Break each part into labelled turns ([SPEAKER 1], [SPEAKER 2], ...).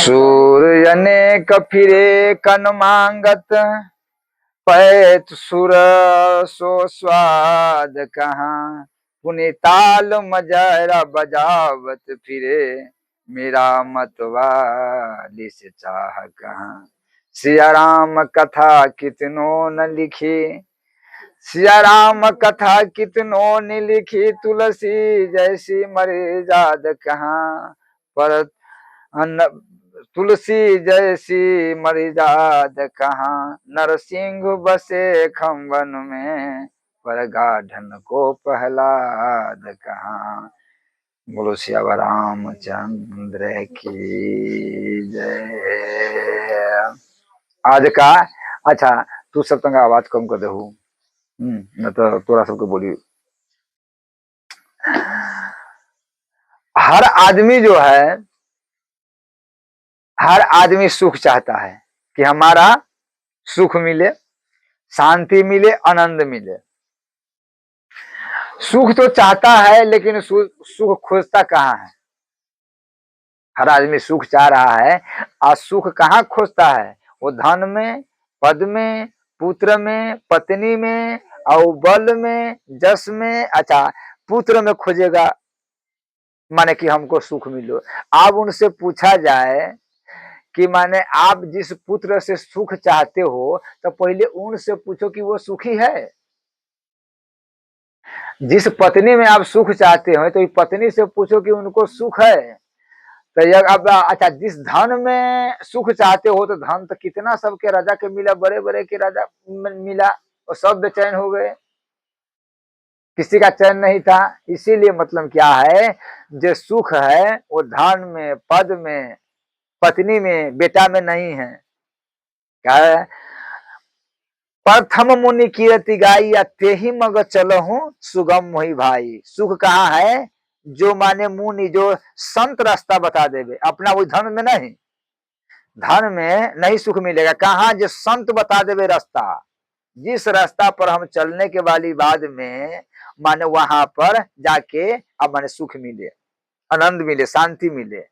[SPEAKER 1] सूर्य अनेक फिरे कन मांगत, पैत सुर सो स्वाद कहाँ। पुनि ताल मजरा बजावत फिरे, मेरा मतवाली से चाह कहाँ। सिया राम कथा कितनों न लिखी, सिया राम कथा कितनों ने लिखी, तुलसी जैसी मर्याद कहाँ। पर तुलसी जैसी मर्याद कहाँ। नरसिंह बसे खम्बन में, पर गाढ़न को प्रहलाद कहाँ। बोलो सिया रामचंद्र की जय। आज का अच्छा तू सब तंग आवाज कम कर दे, न तो तोरा सबके बोली। हर आदमी जो है, हर आदमी सुख चाहता है कि हमारा सुख मिले, शांति मिले, आनंद मिले। सुख तो चाहता है लेकिन सुख खोजता कहाँ है। हर आदमी सुख चाह रहा है और सुख कहाँ खोजता है। वो धन में, पद में, पुत्र में, पत्नी में, और बल में, जस में। अच्छा पुत्र में खोजेगा, माने कि हमको सुख मिलो। अब उनसे पूछा जाए कि माने आप जिस पुत्र से सुख चाहते हो तो पहले उनसे पूछो कि वो सुखी है। जिस पत्नी में आप सुख चाहते हो तो पत्नी से पूछो कि उनको सुख है। तो ये अब अच्छा जिस धन में सुख चाहते हो तो धन तो कितना सबके राजा के मिला, बड़े बड़े के राजा मिला, और सब बेचैन हो गए, किसी का चैन नहीं था। इसीलिए मतलब क्या है, जो सुख है वो धन में, पद में, पत्नी में, बेटा में नहीं है। क्या है, प्रथम मुनि कीरति गाई, या ते ही मग चलहु सुगम मोहि भाई। सुख कहाँ है, जो माने मुनि, जो संत रास्ता बता देवे, अपना वो धन में नहीं। धन में नहीं सुख मिलेगा, कहाँ, जो संत बता देवे रास्ता। जिस रास्ता पर हम चलने के वाली बाद में माने वहां पर जाके अब माने सुख मिले, आनंद मिले, शांति मिले।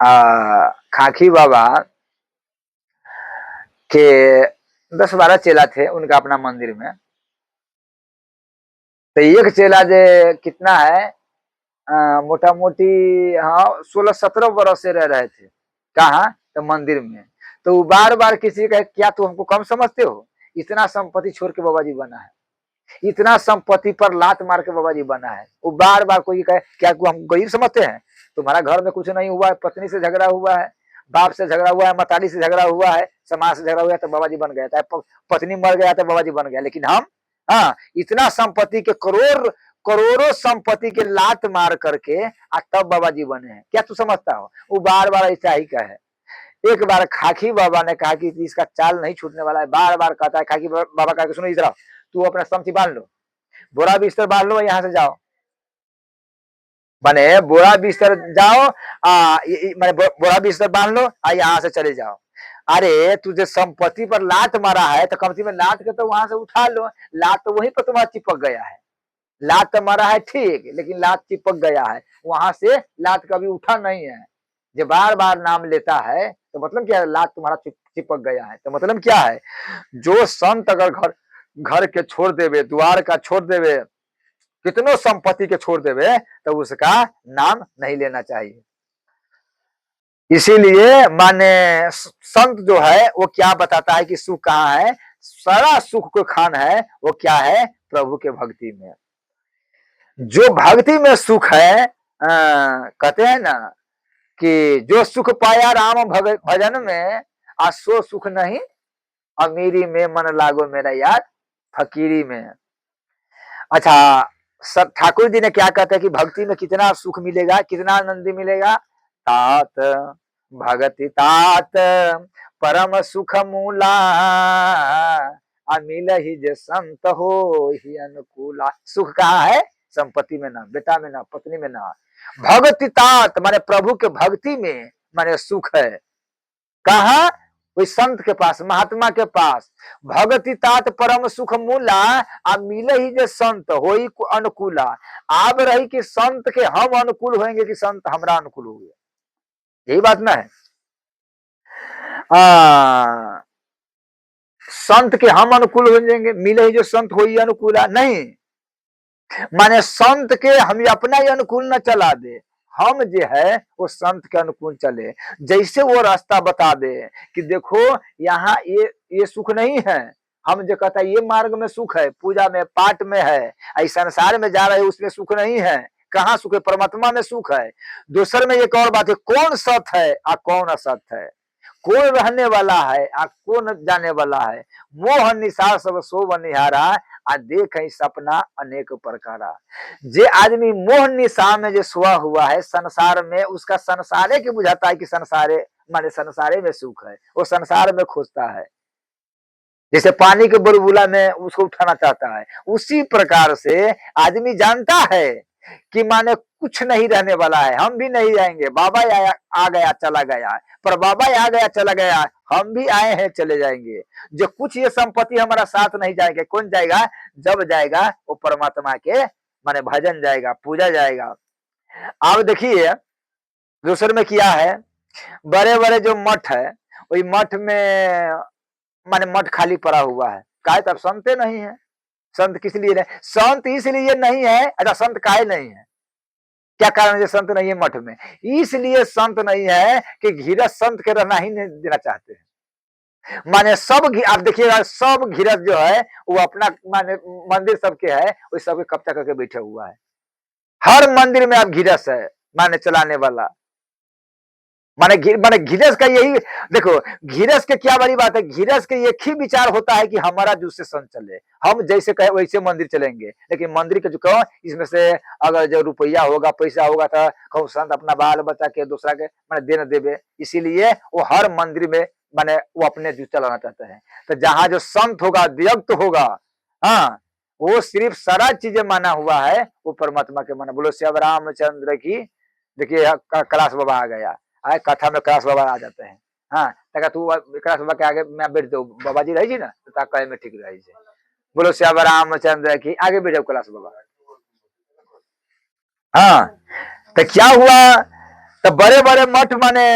[SPEAKER 1] खाकी बाबा के 10-12 चेला थे उनका अपना मंदिर में। तो एक चेला जो कितना है, मोटा मोटी हाँ 16-17 वर्ष से रह रहे थे। कहाँ, तो मंदिर में। तो वो बार बार किसी का, क्या तू हमको कम समझते हो, इतना संपत्ति छोड़ के बाबा जी बना है, इतना संपत्ति पर लात मार के बाबा जी बना है। वो बार बार कोई कहे क्या हम गरीब समझते हैं, तुम्हारा घर में कुछ नहीं हुआ है, पत्नी से झगड़ा हुआ है, बाप से झगड़ा हुआ है, मतारी से झगड़ा हुआ है, समाज से झगड़ा हुआ है, तो बाबा जी बन गया था, पत्नी मर गया तो बाबा जी बन गया। लेकिन हम हाँ इतना संपत्ति के करोड़ों संपत्ति के लात मार करके तब बाबा जी बने हैं, क्या तू समझता हो। वो बार बार ऐसा ही कहे। एक बार खाकी बाबा ने कहा कि इसका चाल नहीं छूटने वाला है, बार बार कहता है। खाकी बाबा कहा सुनो इधर, तू अपना समझी बांध लो, बोरा बिस्तर बांध लो, यहाँ से जाओ, माने बोरा बिस्तर जाओ, माने बोरा बिस्तर बांध लो, यहाँ से चले जाओ। अरे तुझे संपत्ति पर लात मारा है तो कम से कम लात के तो वहां से उठा लो। लात तो वहीं पर तुम्हारा चिपक गया है, लात तो मारा है ठीक, लेकिन लात चिपक गया है, वहां से लात कभी उठा नहीं है। जो बार बार नाम लेता है तो मतलब क्या है, लात तुम्हारा चिपक गया है। तो मतलब क्या है, जो संत अगर घर के छोड़ देवे, द्वार का छोड़ देवे, कितनों संपत्ति के छोड़ देवे, तो उसका नाम नहीं लेना चाहिए। इसीलिए माने संत जो है वो क्या बताता है कि सुख कहाँ है, सारा सुख को खान है वो क्या है, प्रभु के भक्ति में। जो भक्ति में सुख है, कहते हैं ना कि जो सुख पाया राम भजन में, आ सो सुख नहीं अमीरी में, मन लागो मेरा यार फकीरी में। अच्छा सब ठाकुर जी ने क्या कहते हैं कि भक्ति में कितना सुख मिलेगा, कितना आनंद मिलेगा। तात भगति तात परम सुख मूला, अमिल ही जे संत हो ही अनुकूला। सुख कहाँ है, संपत्ति में ना, बेटा में ना, पत्नी में ना, भगति तात माने प्रभु के भक्ति में माने सुख है। कहा, कोई संत के पास, महात्मा के पास। भगति तात परम सुख मूला, आ मिले ही जे संत होई अनुकूला। आप रही कि संत के हम अनुकूल होंगे कि संत हमरा अनुकूल होंगे। यही बात ना है। आ, संत के हम अनुकूल हो जाएंगे, मिले ही जो संत हो ही अनुकूल नहीं, माने संत के हम अपना ही अनुकूल न चला दे, हम जो है वो संत के अनुकूल चले, जैसे वो रास्ता बता दे कि देखो यहाँ ये सुख नहीं है, हम जो कहता है ये मार्ग में सुख है, पूजा में पाठ में है, इस संसार में जा रहे उसमें सुख नहीं है, कहाँ सुख है, परमात्मा में सुख है। दूसर में एक और बात है, कौन सत है और कौन असत है, कौन रहने वाला है आ कौन जाने वाला है, मोह निशा सब सो बनिहारा आ देख सपना अनेक प्रकारा। जे आदमी मोह निशा में जो सोआ हुआ है संसार में, उसका संसारे के बुझाता है कि संसारे माने संसारे में सुख है, वो संसार में खोजता है, जैसे पानी के बुलबुला में उसको उठाना चाहता है, उसी प्रकार से आदमी जानता है कि माने कुछ नहीं रहने वाला है, हम भी नहीं जाएंगे, बाबा आया आ गया चला गया, पर बाबा आ गया चला गया, हम भी आए हैं चले जाएंगे, जो कुछ ये संपत्ति हमारा साथ नहीं जाएंगे, कौन जाएगा, जब जाएगा वो परमात्मा के माने भजन जाएगा, पूजा जाएगा। अब देखिए दूसरे में किया है, बड़े बड़े जो मठ है वही मठ में माने मठ खाली पड़ा हुआ है, काहे तब संते नहीं है, संत किस लिए नहीं, संत इसलिए नहीं है, अच्छा संत काहे नहीं है, क्या कारण है संत नहीं है मठ में, इसलिए संत नहीं है कि गृहस्थ संत के रहना ही नहीं देना चाहते हैं। माने सब आप देखिएगा सब गृहस्थ जो है वो अपना माने मंदिर सबके है, वो सबके कब्जा करके बैठे हुआ है, हर मंदिर में आप गृहस्थ है माने चलाने वाला, माने गृहस्थ का यही देखो, गृहस्थ के क्या बड़ी बात है, गृहस्थ के एक ही विचार होता है कि हमारा जूस से संत चले, हम जैसे कहे वैसे मंदिर चलेंगे, लेकिन मंदिर के जो कहो इसमें से अगर जो रुपया होगा पैसा होगा तो कहूँ संत अपना बाल बच्चा के दूसरा के मैंने देने देवे, इसीलिए वो हर मंदिर में माने वो अपने जूस चलाना चाहते हैं। तो जहां जो संत होगा व्यक्त होगा, हाँ वो सिर्फ सारा चीजें माना हुआ है वो परमात्मा के माना। बोलो श्याम रामचंद्र की। देखिए कैलाश बाबा आ गया, आए कथा में कैलाश बाबा आ जाते हैं, हाँ तक तू कैलाश बाबा के आगे मैं बैठ दो, बाबा जी रही ना तो कहे में ठीक रही। बोलो श्याम रामचंद्र की, आगे बैठ जाओ कैलाश बाबा। हाँ तो क्या हुआ, तो बड़े बड़े मठ माने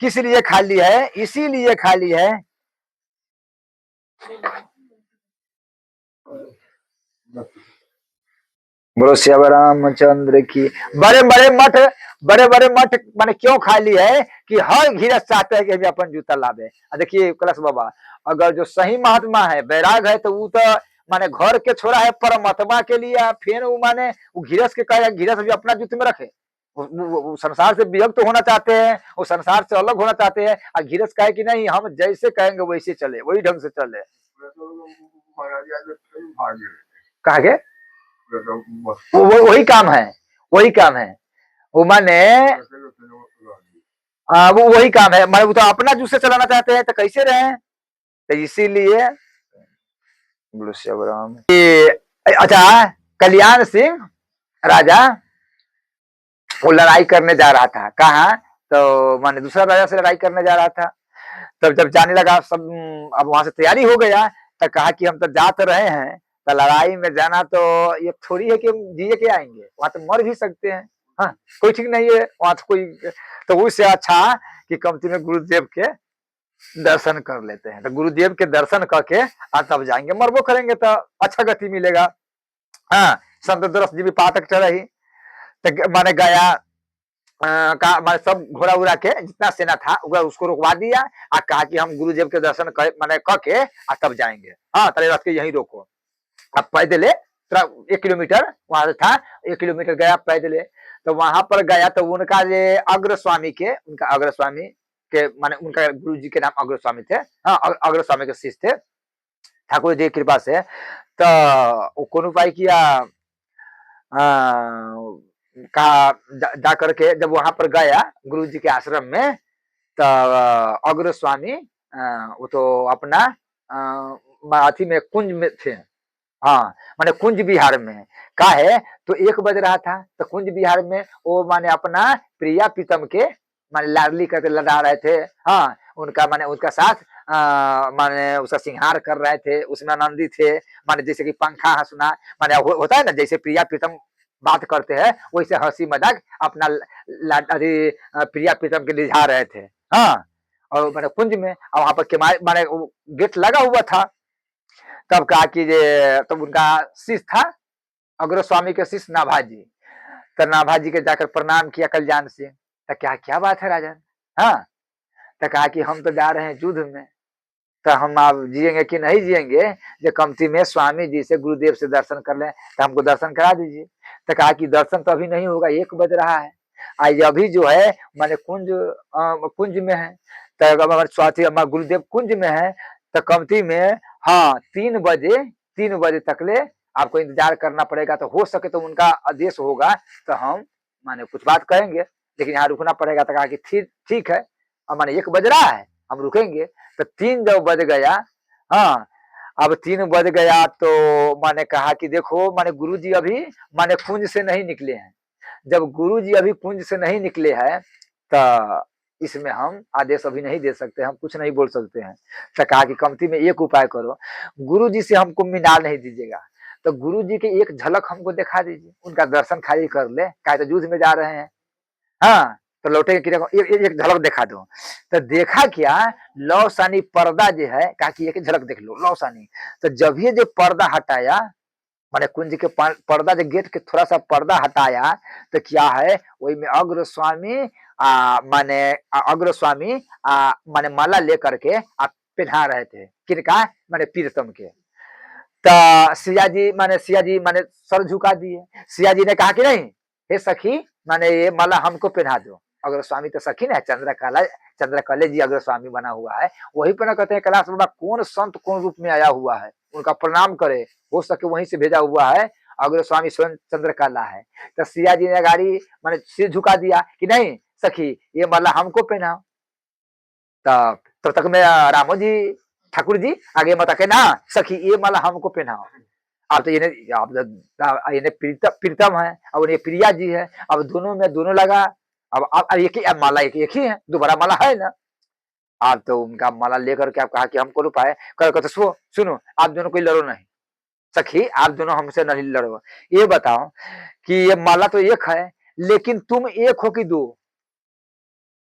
[SPEAKER 1] किस लिए खाली है, इसीलिए खाली है, बोलो श्याम रामचंद्र की। बड़े बड़े मठ माने क्यों खाली है कि हर गृहस्थ चाहते हैं कि हम अपन जूता लावे। देखिए कैलाश बाबा अगर जो सही महात्मा है बैराग है तो वो तो माने घर के छोड़ा है परमात्मा के लिए, फिर वो माने वो गृहस्थ के कहे गृहस्थ भी अपना जूते में रखे, वो संसार से विभक्त तो होना चाहते हैं, वो संसार से अलग होना चाहते हैं, और गृहस्थ कहे कि नहीं हम जैसे कहेंगे वैसे चले, वही ढंग से चले। कहा वही काम है, वही काम है, वो माने वो वही काम है, माने वो तो अपना जूस से चलाना चाहते हैं तो कैसे रहे, तो इसीलिए बोलो श्याम राम। अच्छा कल्याण सिंह राजा वो लड़ाई करने जा रहा था, कहा तो माने दूसरा राजा से लड़ाई करने जा रहा था, तब जब जाने लगा सब अब वहां से तैयारी हो गया तो कहा कि हम तो जा तो रहे हैं, तो लड़ाई में जाना तो ये थोड़ी है कि हम जिए के आएंगे, वहां तो मर भी सकते हैं, हाँ कोई ठीक नहीं है वहां तो कोई, तो उससे अच्छा कि कमती में गुरुदेव के दर्शन कर लेते हैं, तो गुरुदेव के दर्शन करके तब जाएंगे, मरबो करेंगे तो अच्छा गति मिलेगा। हाँ संत दरस जी भी पाठक चढ़े ही, तो माने गया का माने सब घोड़ा उड़ा के जितना सेना था उसको रुकवा दिया, और कहा कि हम गुरुदेव के दर्शन कर माने करके तब जाएंगे, हाँ तेरे रथ के यहीं रोको, अब पैदले 1 किलोमीटर वहां से था, 1 किलोमीटर गया पैदले, तो वहां पर गया तो उनका ये अग्र स्वामी के, उनका अग्र स्वामी के माने उनका गुरु जी के नाम अग्र स्वामी थे, हाँ अग्र स्वामी के शिष्य थे, ठाकुर जी की कृपा से, तो कौन उपाय किया, कहा जा करके जब वहां पर गया गुरु जी के आश्रम में, तो अग्र स्वामी वो तो अपना अथी में कुंज में थे, हाँ माने कुंज विहार में का है, तो 1 बज रहा था तो कुंज विहार में वो माने अपना प्रिया प्रीतम के माने लाडली करके लड़ा रहे थे, हाँ उनका माने उसका साथ माने उसका सिंहार कर रहे थे, उसमें आनंदी थे, माने जैसे कि पंखा हंसना माने होता है ना, जैसे प्रिया प्रीतम बात करते हैं वैसे हंसी मजाक अपना अरे प्रिया प्रीतम के रिझा रहे थे। हाँ, और मैंने कुंज में और वहां पर माने गेट लगा हुआ था। तब कहा कि ये तब उनका शिष्य था अग्र स्वामी के शिष्य नाभाजी। तो नाभाजी के जाकर प्रणाम किया कल्याण सिंह। तो क्या क्या बात है राजन। हाँ, तो कहा कि हम तो जा रहे हैं युद्ध में, तो हम आप जिएंगे कि नहीं जिएंगे, जो कमती में स्वामी जी से गुरुदेव से दर्शन कर लें, तो हमको दर्शन करा दीजिए। तो कहा कि दर्शन तो अभी नहीं होगा, 1 बज रहा है। आज अभी जो है माने कुंज में है, तो स्वाति गुरुदेव कुंज में है, तो कमती में हाँ 3 बजे तक ले आपको इंतजार करना पड़ेगा। तो हो सके तो उनका आदेश होगा तो हम माने कुछ बात कहेंगे, लेकिन यहाँ रुकना पड़ेगा। तो कहा कि ठीक है, अब माने 1 बज रहा है, हम रुकेंगे। तो 3 जब बज गया, हाँ अब 3 बज गया तो मैंने कहा कि देखो माने गुरुजी अभी माने कुंज से नहीं निकले हैं। जब गुरुजी अभी कुंज से नहीं निकले हैं तो इसमें हम आदेश अभी नहीं दे सकते, हम कुछ नहीं बोल सकते हैं। तो कहा कि कमती में एक उपाय करो, गुरुजी से हमको मिला नहीं दीजिएगा, तो गुरुजी की एक झलक हमको दिखा दीजिए, उनका दर्शन खाली कर ले, काहे तो युद्ध में जा रहे हैं। हाँ, तो लौटे कि एक झलक दिखा दो। तो देखा क्या, लौसानी पर्दा जो है, कहा कि एक झलक देख लो लौसानी। तो जब ये जो पर्दा हटाया, माने कुंज के पर्दा जो गेट के थोड़ा सा पर्दा हटाया, तो क्या है वही में अग्र स्वामी माने अग्र स्वामी माने माला लेकर के आप पहना रहे थे, किनका माने प्रीतम के। तो सिया जी माने सर झुका दिए। सिया जी ने कहा कि नहीं, हे सखी माने ये माला हमको पहना दो। अग्र स्वामी तो सखी ना, चंद्रकले जी अग्र स्वामी बना हुआ है। वही पर ना कहते हैं कैलाश बाबा कौन संत कौन रूप में आया हुआ है, उनका प्रणाम करे, हो सके वहीं से भेजा हुआ है। अग्र स्वामी स्वयं चंद्रकला है। तो सिया जी ने गाड़ी माने सिर झुका दिया कि नहीं सखी ये माला हमको पहनाओ। तब तक में रामो जी ठाकुर जी आगे मत के ना सखी ये माला हमको पहनाओ। अब तो ये प्रीतम है, अब ये प्रिया जी है, अब दोनों में दोनों लगा। अब एक ही माला एक ही है, दोबारा माला है ना। आप तो उनका माला लेकर के आप कहा कि हमको रुपाए कर तो सुनो आप दोनों कोई लड़ो नहीं, सखी आप दोनों हमसे नहीं लड़ो। ये बताओ कि ये माला तो एक है, लेकिन तुम एक हो कि दो,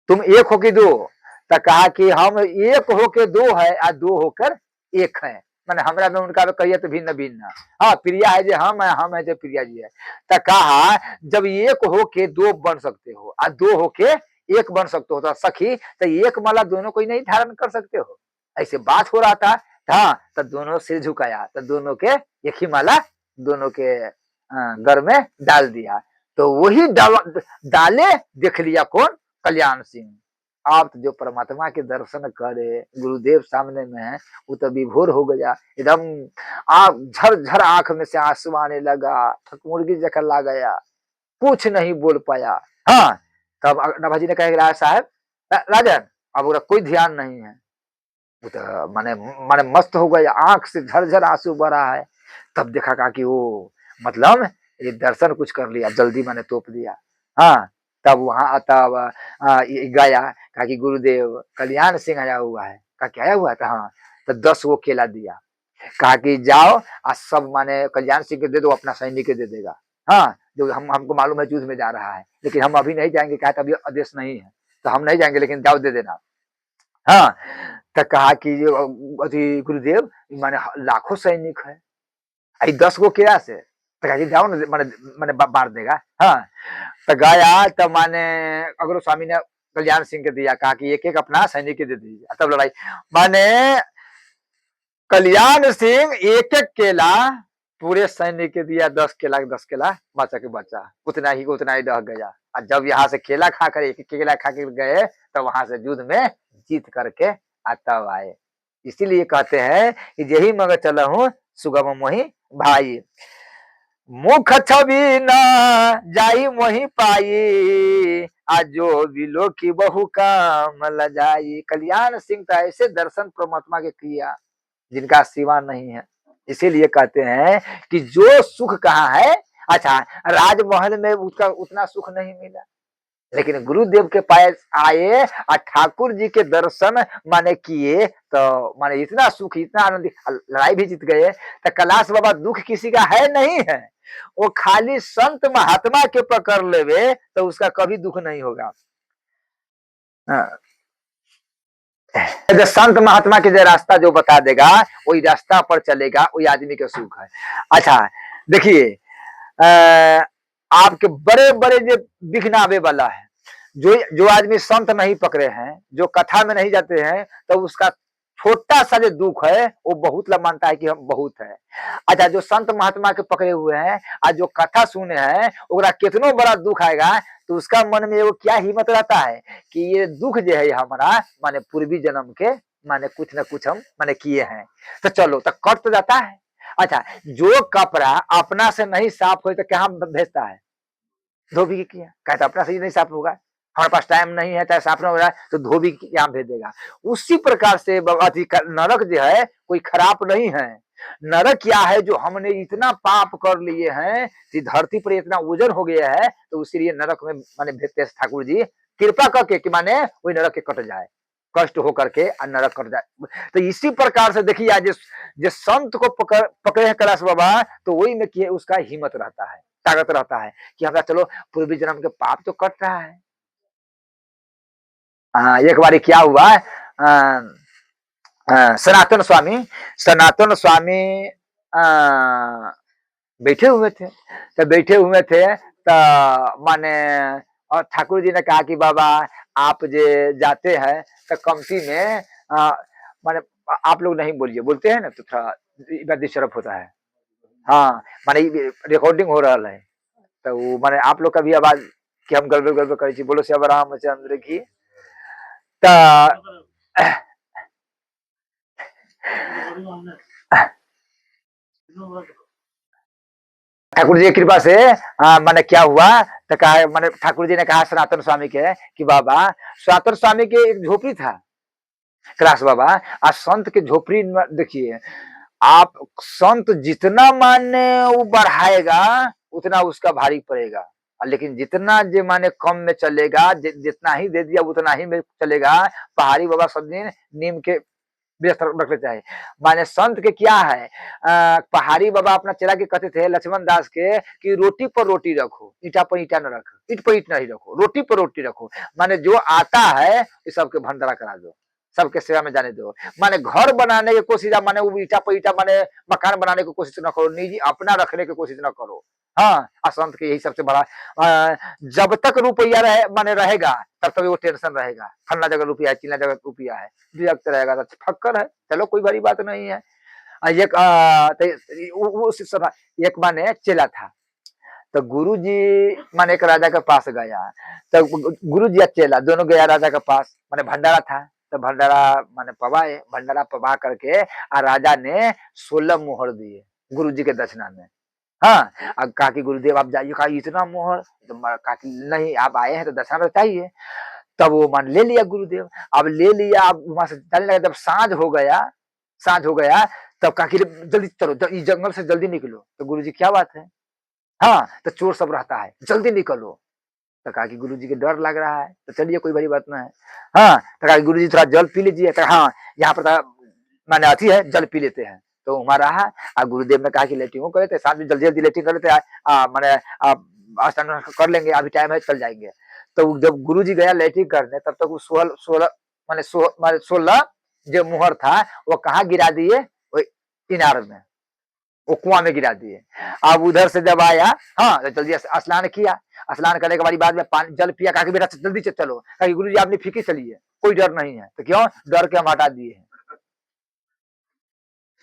[SPEAKER 1] तुम एक हो कि दो। तो कहा कि हम एक होके दो है और दो होकर एक है, मैंने हमरा में उनका में कहिए तो भिन्न भिन्न। हाँ प्रिया है जो हम है जो प्रिया जी है। तो कहा जब एक होके दो बन सकते हो और दो होके एक बन सकते हो, तो सखी तो एक माला दोनों कोई नहीं धारण कर सकते हो, ऐसे बात हो रहा था। हाँ तो दोनों सिर झुकाया, तो दोनों के एक ही माला दोनों के घर में डाल दिया। तो वही डाले देख लिया कौन, कल्याण सिंह। आप तो जो परमात्मा के दर्शन करे, गुरुदेव सामने में है, वो तो विभोर हो गया एकदम। आप झर आंख में से आंसू आने लगा, ठकमुर्गी जैसा ला गया, कुछ नहीं बोल पाया। हाँ तब नभाजी ने कहा साहब राजन अब उसका कोई ध्यान नहीं है, वो तो माने माने मस्त हो गया, आंख से झर आंसू बह रहा है। तब देखा कहा कि वो मतलब ये दर्शन कुछ कर लिया, जल्दी मैंने तोप दिया। हाँ तब वहां तब गया, कहा कि गुरुदेव कल्याण सिंह आया हुआ है। कहा क्या आया हुआ है? हाँ तो 10 वो केला दिया, कहा कि जाओ आज सब माने कल्याण सिंह के दे दो, अपना सैनिक के दे देगा। हाँ जो हमको मालूम है युद्ध में जा रहा है, लेकिन हम अभी नहीं जाएंगे, कहा अभी आदेश नहीं है तो हम नहीं जाएंगे, लेकिन जाओ दे देना। हाँ तो कहा कि अथी गुरुदेव माने लाखों सैनिक है, आई 10 गो केला से, तो कहा कि जाओ ना माने माने मार देगा। हाँ तो गया तो माने अग्र स्वामी ने कल्याण सिंह के दिया, कहा कि एक एक अपना सैनिक के दे दीजिए। तब लड़ाई माने कल्याण सिंह एक एक केला पूरे सैनिक के दिया, 10 केला 10 केला बचा के बचा, उतना ही रह गया। और जब यहाँ से केला खाकर एक केला खा के गए तो वहां से युद्ध में जीत करके तब आए। इसीलिए कहते हैं कि यही मगर चला हूँ सुगम मोहि भाई, मुख छवि न जाई मोहि पाई, आज जो बिलो की बहु काम ल जाई। कल्याण सिंह तो ऐसे दर्शन परमात्मा के किया जिनका सिवा नहीं है। इसीलिए कहते हैं कि जो सुख कहाँ है, अच्छा राजमहल में उसका उतना सुख नहीं मिला, लेकिन गुरुदेव के पास आए और ठाकुर जी के दर्शन माने किए तो माने इतना सुख, इतना आनंद, लड़ाई भी जीत गए। तो कैलाश बाबा दुख किसी का है नहीं है, वो खाली संत महात्मा के पकड़ लेवे तो उसका कभी दुख नहीं होगा। हाँ। जो संत महात्मा के जो रास्ता जो बता देगा वही रास्ता पर चलेगा, वही आदमी का सुख है। अच्छा देखिए, आपके बड़े बड़े जो विघ्न आवे वाला है, जो आदमी संत नहीं पकड़े हैं, जो कथा में नहीं जाते हैं, तो उसका छोटा सा जो दुख है वो बहुत लोग मानता है कि हम बहुत है। अच्छा जो संत महात्मा के पकड़े हुए हैं और जो कथा सुने हैं ओकरा कितनो बड़ा दुख आएगा तो उसका मन में वो क्या हिम्मत रहता है कि ये दुख जो है हमारा माने पूर्वी जन्म के माने कुछ न कुछ हम माने किए हैं, तो चलो तो कट तो जाता है। अच्छा जो कपड़ा अपना से नहीं साफ हो तो क्या भेजता है, धोबी की किया, कहता अपना से ही नहीं साफ होगा, हमारे पास टाइम नहीं है, चाहे साफ ना हो रहा है तो धोबी की यहाँ भेज देगा। उसी प्रकार से नरक जो है कोई खराब नहीं है। नरक क्या है, जो हमने इतना पाप कर लिए हैं कि धरती पर इतना उजर हो गया है, तो उसीलिए नरक में माने भेजते ठाकुर जी कृपा करके कि माने वही नरक के कट जाए, कष्ट होकर के नरक कट जाए। तो इसी प्रकार से देखिए आज जिस संत को पकड़े हैं कैलाश बाबा, तो वही में किए उसका हिम्मत रहता है, ताकत रहता है कि हमारा चलो पूर्वी जन्म के पाप तो कट रहा है। एक बार क्या हुआ, सनातन स्वामी बैठे हुए थे, तो माने और ठाकुर जी ने कहा कि बाबा आप जे जाते हैं तो कमती में माने आप लोग नहीं बोलिए, बोलते हैं ना तो थोड़ा डिस्टर्ब होता है। हाँ माने रिकॉर्डिंग हो रहा है तो वो माने आप लोग का भी आवाज कि हम गड़बड़ गड़बड़ करी थी, बोलो श्री रामचंद्र की। ठाकुर जी की कृपा से माने क्या हुआ तो कहा, माने ठाकुर जी ने कहा सनातन स्वामी के कि बाबा, सनातन स्वामी के एक झोपड़ी था कैलाश बाबा, आज संत के झोपड़ी देखिए, आप संत जितना माने वो बढ़ाएगा उतना उसका भारी पड़ेगा, लेकिन जितना जो माने कम में चलेगा, जितना ही दे दिया उतना ही में चलेगा। पहाड़ी बाबा सब दिन नीम के रखते चाहे माने संत के क्या है, पहाड़ी बाबा अपना चला के कहते थे लक्ष्मण दास के कि रोटी पर रोटी रखो, ईटा पर ईटा न रखो, ईट पर ईट नहीं रखो, रोटी पर रोटी रखो। माने जो आता है इस सबके भंडारा करा दो, सबके सेवा में जाने दो। माने घर बनाने की कोशिश, माने वो ईटा पर ईटा माने मकान बनाने की कोशिश न करो, निजी अपना रखने की कोशिश न करो। हाँ असंत के यही सबसे बड़ा, जब तक रुपया माने रहेगा तब तक वो टेंशन रहेगा, फलना जगह रुपया है, चिल्ला जगह रुपया है, विरक्त रहेगा तो फक्कर है, चलो कोई बड़ी बात नहीं है। एक एक माने चेला था, तो गुरु जी माने एक राजा के पास गया, तो गुरु जी चेला दोनों गया राजा के पास, माने भंडारा था, तो भंडारा माने पवाए, भंडारा पवा करके राजा ने 16 मोहर दिए गुरु जी के दक्षिणा में। हाँ अब कहा कि गुरुदेव आप जाइए, कहा इतना मोहर, तो कहा कि नहीं आप आए हैं तो दक्षिणा तो चाहिए। तब वो मान ले लिया गुरुदेव, अब ले लिया, अब वहां से चलने लगा, जब सांझ हो गया तब कहा कि जल्दी चलो, इस जंगल से जल्दी निकलो। तो गुरुजी क्या बात है, हाँ तो चोर सब रहता है जल्दी निकलो। तो कहा कि गुरुजी के डर लग रहा है, तो चलिए कोई बड़ी बात ना है। हाँ तो कहा गुरुजी थोड़ा जल पी लीजिए, तो हाँ यहाँ पर मैंने आती है जल पी लेते हैं। तो हमारा रहा, गुरुदेव ने कहा कि लेटिंग करे थे, साथ में जल्दी जल्दी लेटिंग कर लेते हैं, मैंने स्नान कर लेंगे, अभी टाइम है चल जाएंगे। तो जब गुरुजी गया लेटिंग करने तब तक वो 16 माने 16 जो मुहर था वो कहाँ गिरा दिए, वो इनार में, वो कुआं में गिरा दिए। अब उधर से जब आया, हाँ तो जल्दी स्नान किया, स्नान करने के बाद में पानी जल पिया, कहा कि बेटा जल्दी से चलो, कहा गुरु जी आपने फीकी चलिए, कोई डर नहीं है। तो क्यों डर के हम हटा दिए हैं,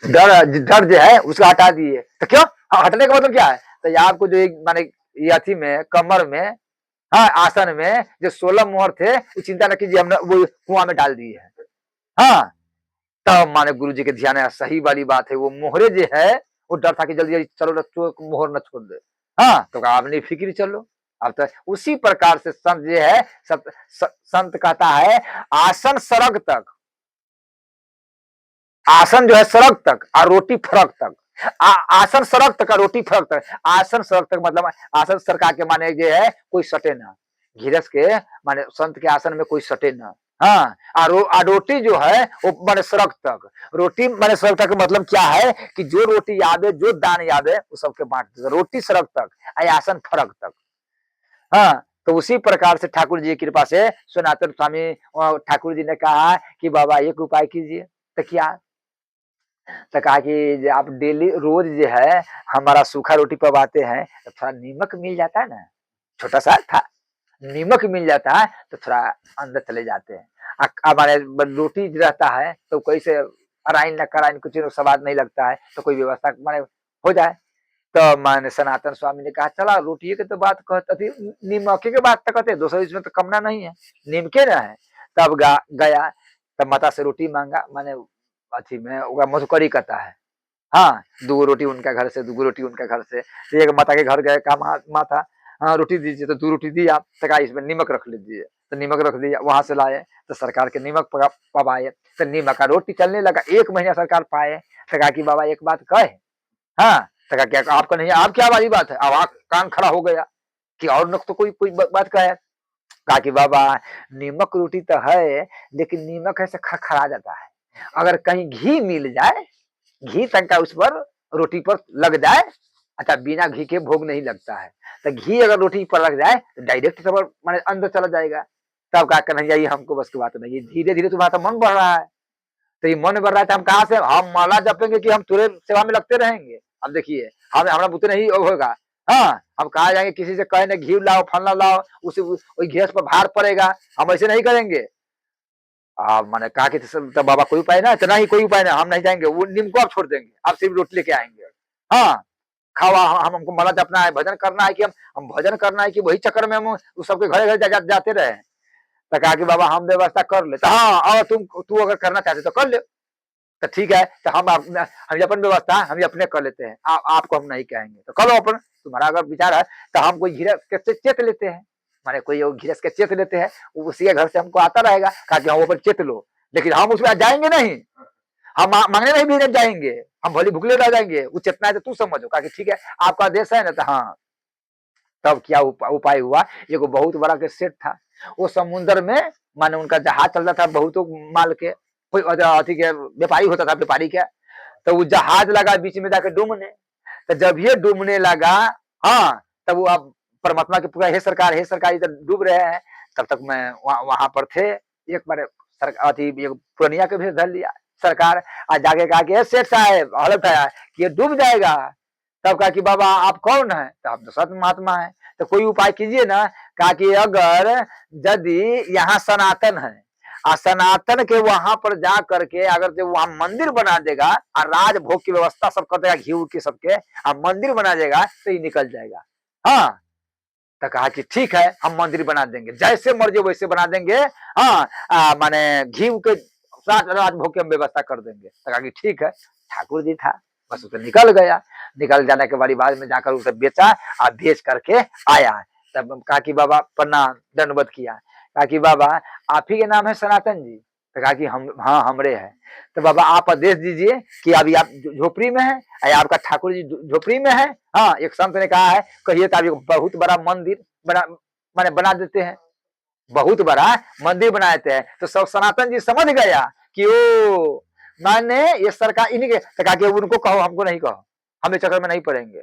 [SPEAKER 1] डर जो है उसको हटा दिए। तो क्यों हटने का मतलब क्या है, तो आपको जो एक माने ये अथी में कमर में, हाँ आसन में जो 16 मोहर थे वो चिंता न कीजिए, हमने वो कुआं में डाल दिए है। हाँ तब माने गुरु जी के ध्यान है, सही वाली बात है, वो मोहरे जो है वो डर था कि जल्दी जल्दी चलो मोहर न छोड़ दे। हाँ तो आपने फिक्र चलो। अब तो उसी प्रकार से संत जो है संत कहता है आसन सरग तक, आसन जो है सड़क तक और रोटी फरक तक, आसन सड़क तक और रोटी फरक तक। आसन सड़क तक मतलब आसन सरका के माने जो है कोई सटे ना, घिरस के माने संत के आसन में कोई सटे ना। हाँ, रोटी जो है वो माने सड़क तक, रोटी माने सड़क तक मतलब क्या है कि जो रोटी याद है, जो दान याद है, वो सबके बांट दे, रोटी सड़क तक, आसन फड़क तक। हाँ, तो उसी प्रकार से ठाकुर जी की कृपा से सनातन स्वामी ठाकुर जी ने कहा कि बाबा एक उपाय कीजिए। तो क्या? तो कहा कि आप डेली रोज जो है हमारा सूखा रोटी पवाते हैं, तो थोड़ा नीमक मिल जाता है ना, छोटा सा था, नीमक मिल जाता है तो थोड़ा अंदर चले जाते हैं। हमारे रोटी रहता है तो कैसे अराइन न कराइन कुछ स्वाद नहीं लगता है, तो कोई व्यवस्था माने हो जाए। तो माने सनातन स्वामी ने कहा चला रोटी की तो बात कहती, नीमक की बात तो कहते, दूसरे इसमें तो कमना नहीं है, नीम के ना है। तब गया, तब माता से रोटी मांगा, माने अथी में मधुकरी कहता है। हाँ, 2 रोटी उनका घर से, 2 रोटी उनका घर से। तो एक माता के घर गए, कहा माता हाँ रोटी दीजिए, तो 2 रोटी दी आप, तो कहा इसमें नीमक रख लीजिए, तो नीमक रख दिया, वहां से लाए तो सरकार के नीमक पवाए, तो नीमक का रोटी चलने लगा। 1 महीना सरकार पाए, तो कहा कि बाबा एक बात कहे। हाँ, तो कहा क्या आपका नहीं, आप क्या वाली बात है, अब आप कान खड़ा हो गया कि और न तो कोई कोई बात कहे। कहा कि बाबा नीमक रोटी तो है, लेकिन नीमक ऐसे खड़खड़ा जाता है, अगर कहीं घी मिल जाए, घी तक का उस पर रोटी पर लग जाए, अच्छा बिना घी के भोग नहीं लगता है, तो घी अगर रोटी पर लग जाए तो डायरेक्ट सब माने अंदर चला जाएगा। तब कहा कन्हैया ये हमको बस की बात नहीं है, धीरे धीरे तुम्हारा तो मन बढ़ रहा है, तो ये मन बढ़ रहा है तो हम कहाँ से हम माला जपेंगे कि हम तुरे सेवा में लगते रहेंगे। अब देखिए हम हमारा बुते नहीं होगा। हाँ, हम कहा जाएंगे किसी से कहे ना घी लाओ फलना लाओ, उसी वही गैस पर भार पड़ेगा, हम ऐसे नहीं करेंगे। मैंने कहा कि तो बाबा कोई उपाय ना, इतना ही कोई उपाय ना, हम नहीं जाएंगे, वो नीम को आप छोड़ देंगे, आप सिर्फ रोटी लेके आएंगे। हाँ, खावा हम हमको मला जपना है, भजन करना है कि हम भजन करना है कि वही चक्कर में हम उस सबके घरे घरे जाते रहे। तो कहा कि बाबा हम व्यवस्था कर ले, तो हाँ और तू अगर करना चाहते तो कर ले, तो ठीक है, तो हम अपन व्यवस्था हम अपने कर लेते हैं, आपको हम नहीं कहेंगे, तो करो अपन, तुम्हारा अगर विचार है तो हम कोई घिरस के चेत लेते हैं, माने कोई घिरस के चेत लेते हैं, उसी के घर से हमको आता रहेगा, कहा कि हम ऊपर चेत लो, लेकिन हम उसमें जाएंगे नहीं, हम मांगने नहीं भी जाएंगे, हम भली भुगले रह जाएंगे, वो चेतना है तो तू समझो। कहा कि ठीक है आपका आदेश है ना, तो हाँ। तब क्या उपाय हुआ, एगो बहुत बड़ा के सेट था, वो समुद्र में माने उनका जहाज चलता था, बहुत माल के कोई अथी के व्यापारी होता था, व्यापारी के, तो वो जहाज लगा बीच में जाके डूबने, तो जब ये डूबने लगा, हाँ, तब वो अब परमात्मा के पूरा हे सरकार इधर डूब रहे हैं, तब तक मैं वहां पर थे, एक बार अथी पूर्णिया के भेज धर लिया सरकार, आज जाके कहा कि सेठ साहब हालत है कि ये डूब जाएगा। तब कहा कि बाबा आप कौन है, तो आप तो सत महात्मा है, तो कोई उपाय कीजिए ना। कहा कि अगर यदि यहाँ सनातन है, सनातन के वहां पर जा करके अगर जो वहां मंदिर बना देगा और राजभोग की व्यवस्था सब कर देगा, घी के सबके मंदिर बना देगा, तो ये निकल जाएगा। हाँ, तो कहा कि ठीक है हम मंदिर बना देंगे, जैसे मर्जी वैसे बना देंगे। हाँ, माने घी के राजभोग की हम व्यवस्था कर देंगे। तो कहा कि ठीक है, ठाकुर जी था, बस उसे निकल गया, निकल जाने के बाद में जाकर उसे बेचा और बेच करके आया। तब कहा कि बाबा प्रणाम, दंडवत किया, कहा कि बाबा आप ही के नाम है सनातन जी, तो कहा कि हम हाँ हमरे है। तो बाबा आप आदेश दीजिए कि अभी आप झोपड़ी में है, आपका ठाकुर जी झोपड़ी में है। हाँ, एक संत ने कहा है कहिए तो अभी बहुत बड़ा मंदिर बना माने बना देते हैं, बहुत बड़ा मंदिर बना देते हैं। तो सब सनातन जी समझ गया कि ओ माने ये सरकार इन्हीं के, तो कहा कि उनको कहो हमको नहीं कहो, हम इस चक्कर में नहीं पड़ेंगे,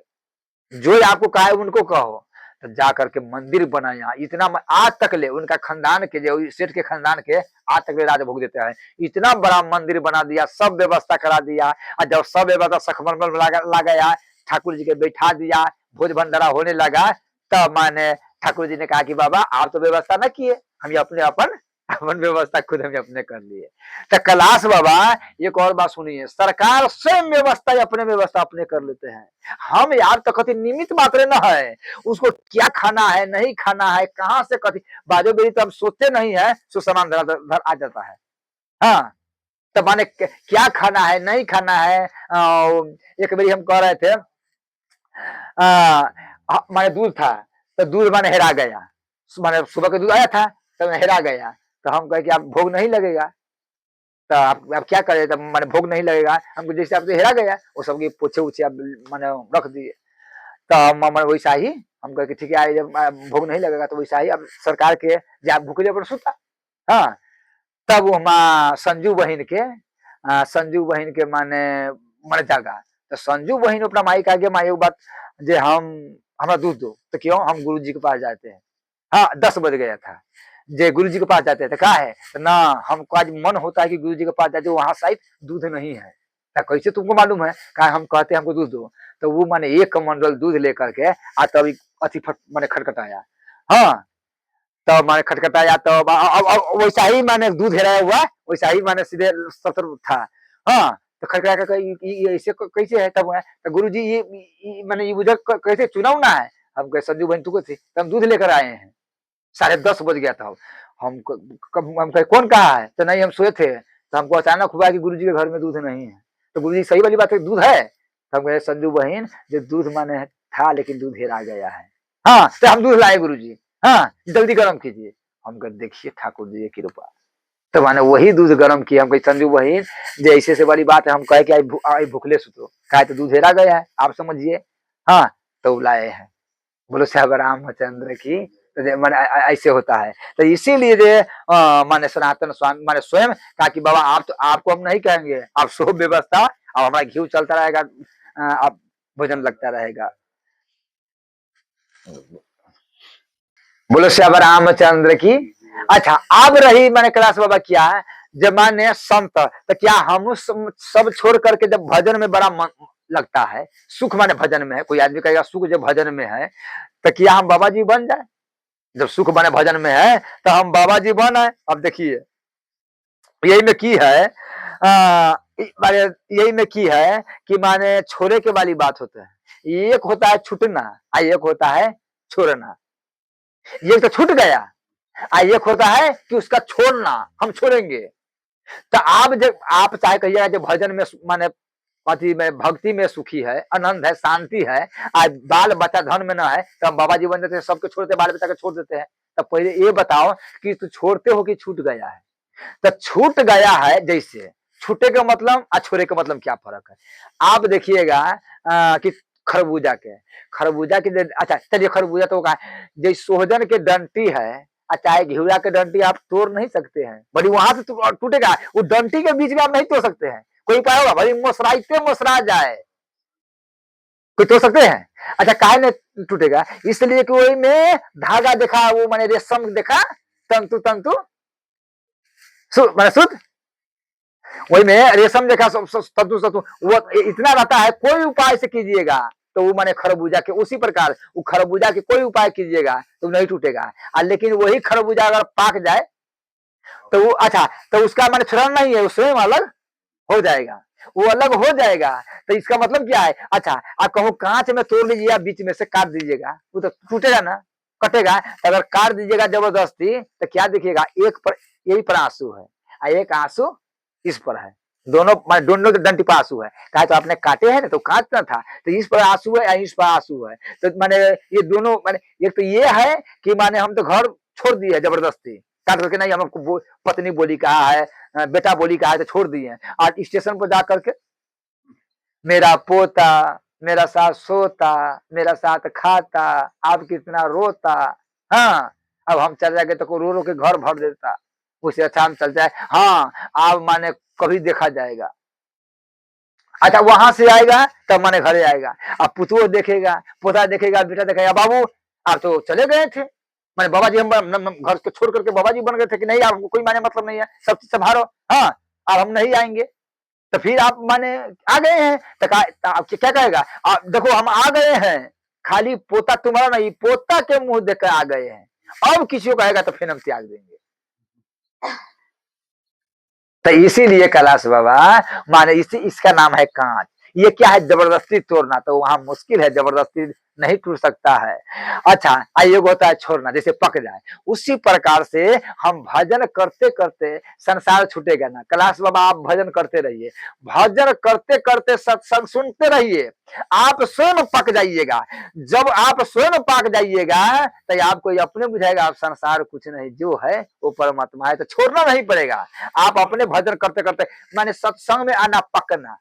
[SPEAKER 1] जो आपको कहा है उनको कहो। तो जा करके मंदिर बनाया, इतना आज तक ले उनका खानदान के जो सेठ के खानदान के आज तक ले राजभोग देते हैं, इतना बड़ा मंदिर बना दिया, सब व्यवस्था करा दिया। और जब सब व्यवस्था सखमरमल ला गया, ठाकुर जी के बैठा दिया, भोज भंडारा होने लगा, तब माने ठाकुर जी ने कहा कि बाबा आप तो व्यवस्था न किए, हम ये अपने अपन अपन व्यवस्था खुद हम अपने कर लिए। तो कैलाश बाबा एक और बात सुनिए, सरकार स्वयं व्यवस्था अपने व्यवस्था अपने कर लेते हैं, हम यार तो कति निमित मात्र न है, उसको क्या खाना है नहीं खाना है, कहाँ से कति बाजो बेरी तो हम सोचते नहीं है, सो सामान धर आ जाता है। हाँ, तो माने क्या खाना है नहीं खाना है। एक बारी हम कह रहे थे माने दूध था, तो दूध माने हेरा गया, माने सुबह का दूध आया था तो हेरा गया, तो हम कहे कि आप भोग नहीं लगेगा, तो आप क्या करें, तब माने भोग नहीं लगेगा हमको, जैसे आपसे हेरा गया वो सबके पूछे उछे आप माने रख दिए, तो हम वैसा ही हम कहे कि ठीक है, जब भोग नहीं लगेगा तो वैसा ही अब सरकार के आप भूखे पर सुता। हाँ, तब वहाँ संजू बहन के माने मर जागा। तो संजू बहन अपना माई का आगे माई बात जे हम हमारा दूध दो, तो क्यों हम गुरु जी के पास जाते हैं। हाँ, 10 बज गया था, जे गुरु जी के पास जाते थे, कहा है तो ना हमको आज मन होता है कि गुरु जी के पास जाते, वहां शायद दूध नहीं है। तो कैसे तुमको मालूम है, कहा हम कहते हैं हमको दूध दो। तो वो माने एक कमंडल दूध लेकर के आ तब अथी माने खटखटाया। हाँ, तो माने खटखटाया तो अब वैसा ही माने दूध हेराया हुआ, वैसा ही माने सीधे सतर था। हाँ, तो खटखटा के ये ऐसे कैसे है, तब तो गुरु जी ये माने ये बुझा कैसे चुनाव ना है। हम कहे संजू बहन तुको थी, तो हम दूध लेकर आए हैं। 10:30 बज गया था। हम हम कहे कौन कहा है, तो नहीं हम सोए थे, तो हमको अचानक हुआ कि गुरु जी के घर में दूध नहीं है। तो गुरु जी सही वाली बात है, दूध है। तो हम कहे संजू बहन जो दूध माने था, लेकिन दूध हेरा गया है। हाँ, तो हम दूध लाए गुरु जी। हाँ, जल्दी गर्म कीजिए। हम कहे देखिए ठाकुर जी की कृपा। तो माने वही दूध गर्म किया। हम कहे संजू बहन जो ऐसे से वाली बात है, हम कहे कि आई भूखले सुतो, कहा तो दूध हेरा गया है, आप समझिए। हाँ, तो लाए हैं। बोलो साहब रामचंद्र की। तो माने ऐसे होता है। तो इसीलिए जो माने सनातन स्वामी माने स्वयं कहा कि बाबा आप तो आपको हम नहीं कहेंगे, आप सब व्यवस्था और हमारा घी चलता रहेगा, आप भोजन लगता रहेगा। बोलो श्याम रामचंद्र की। अच्छा, अब रही मैंने कैलाश बाबा क्या है, जब माने संत, तो क्या हम सब छोड़ करके जब भजन में बड़ा मन लगता है, सुख माने भजन में है, कोई आदमी कहेगा सुख जब भजन में है, तो क्या हम बाबा जी बन जाए। जब सुख माने भजन में है तो हम बाबा जी बन आए। अब देखिए यही में की है, माने यही में की है कि माने छोड़े के वाली बात होता है। एक होता है छूटना, एक होता है छोड़ना। ये तो छूट गया, एक होता है कि उसका छोड़ना, हम छोड़ेंगे। तो आप जब आप चाहे कहिएगा जब भजन में माने अति में भक्ति में सुखी है, आनंद है, शांति है, आज बाल बच्चा धन में ना है, तो हम बाबा जी बन देते हैं, सबके छोड़ते बाल बच्चा के छोड़ देते हैं। तो पहले ये बताओ कि तू छोड़ते हो कि छूट गया है। तो छूट गया है, जैसे छूटे का मतलब और छोड़े का मतलब क्या फर्क है। आप देखिएगा कि खरबूजा के अच्छा चलिए खरबूजा तो कहा जैसे सोहजन के डंटी है, चाहे घिउरा के डंटी आप तोड़ नहीं सकते हैं, भले वहां से टूटेगा, वो डंटी के बीच में आप नहीं तोड़ सकते हैं। कोई कहा होगा भले मोसराइते मोसरा जाए, कोई तोड़ सकते हैं। अच्छा काहे नहीं टूटेगा, इसलिए कि वही में धागा देखा, वो माने रेशम देखा, तंतु तंतु माने शुद्ध, वही में रेशम देखा तंतु तंतु, वो इतना रहता है। कोई उपाय से कीजिएगा तो वो माने खरबूजा के उसी प्रकार, वो खरबूजा के कोई उपाय कीजिएगा तो नहीं टूटेगा। लेकिन वही खरबूजा अगर पाक जाए तो वो अच्छा, तो उसका माने क्षरण नहीं है, वो स्वयं अलग हो जाएगा, वो अलग हो जाएगा। तो इसका मतलब क्या है, अच्छा आप कहो कांच में तोड़ लीजिए, आप बीच में से काट दीजिएगा, वो तो टूटेगा ना, कटेगा। तो अगर काट दीजिएगा जबरदस्ती तो क्या देखिएगा, एक पर यही पर आंसू है और एक आंसू इस पर है, दोनों के डंटी पर आंसू है। कहा तो आपने काटे हैं ना, तो काटना था, तो इस पर आंसू है या इस पर आंसू है। तो माने ये दोनों माने एक तो ये है कि माने हम तो घर छोड़ दिए जबरदस्ती, काट करके नहीं, हमको पत्नी बोली कहा है, बेटा बोली कहा है, तो छोड़ दिए। और स्टेशन पर जाकर के मेरा पोता मेरा साथ सोता, मेरा साथ खाता, अब कितना रोता। हाँ, अब हम चल जाएंगे तो रो रो के घर भर देता, उससे अच्छा हम चल जाए। हाँ, अब माने कभी देखा जाएगा। अच्छा वहां से आएगा तब माने घरे आएगा, अब पुतुओ देखेगा, पोता देखेगा, बेटा देखेगा, बाबू आप तो चले गए थे, माने बाबा जी हम घर को छोड़ करके बाबा जी बन गए थे कि नहीं, आपको कोई माने मतलब नहीं है, सब चीज संभालो। हाँ, अब हम नहीं आएंगे। तो फिर आप माने आ गए हैं तो क्या कहेगा, देखो हम आ गए हैं, खाली पोता तुम्हारा नहीं, पोता के मुंह देखकर आ गए हैं, अब किसी को कहेगा तो फिर हम त्याग देंगे। तो इसीलिए कैलाश बाबा माने इसका नाम है कांच। ये क्या है, जबरदस्ती तोड़ना, तो वहां मुश्किल है, जबरदस्ती नहीं टूट सकता है। अच्छा आयोग होता है छोड़ना, जैसे पक जाए। उसी प्रकार से हम भजन करते करते संसार छूटेगा ना। कैलाश बाबा आप भजन करते रहिए, भजन करते करते सत्संग सुनते रहिए, आप स्वयं पक जाइएगा। जब आप स्वयं पक जाइएगा तो आपको अपने बुझाएगा आप संसार कुछ नहीं, जो है वो परमात्मा है, तो छोड़ना नहीं पड़ेगा। आप अपने भजन करते करते माने सत्संग में आना, पकना।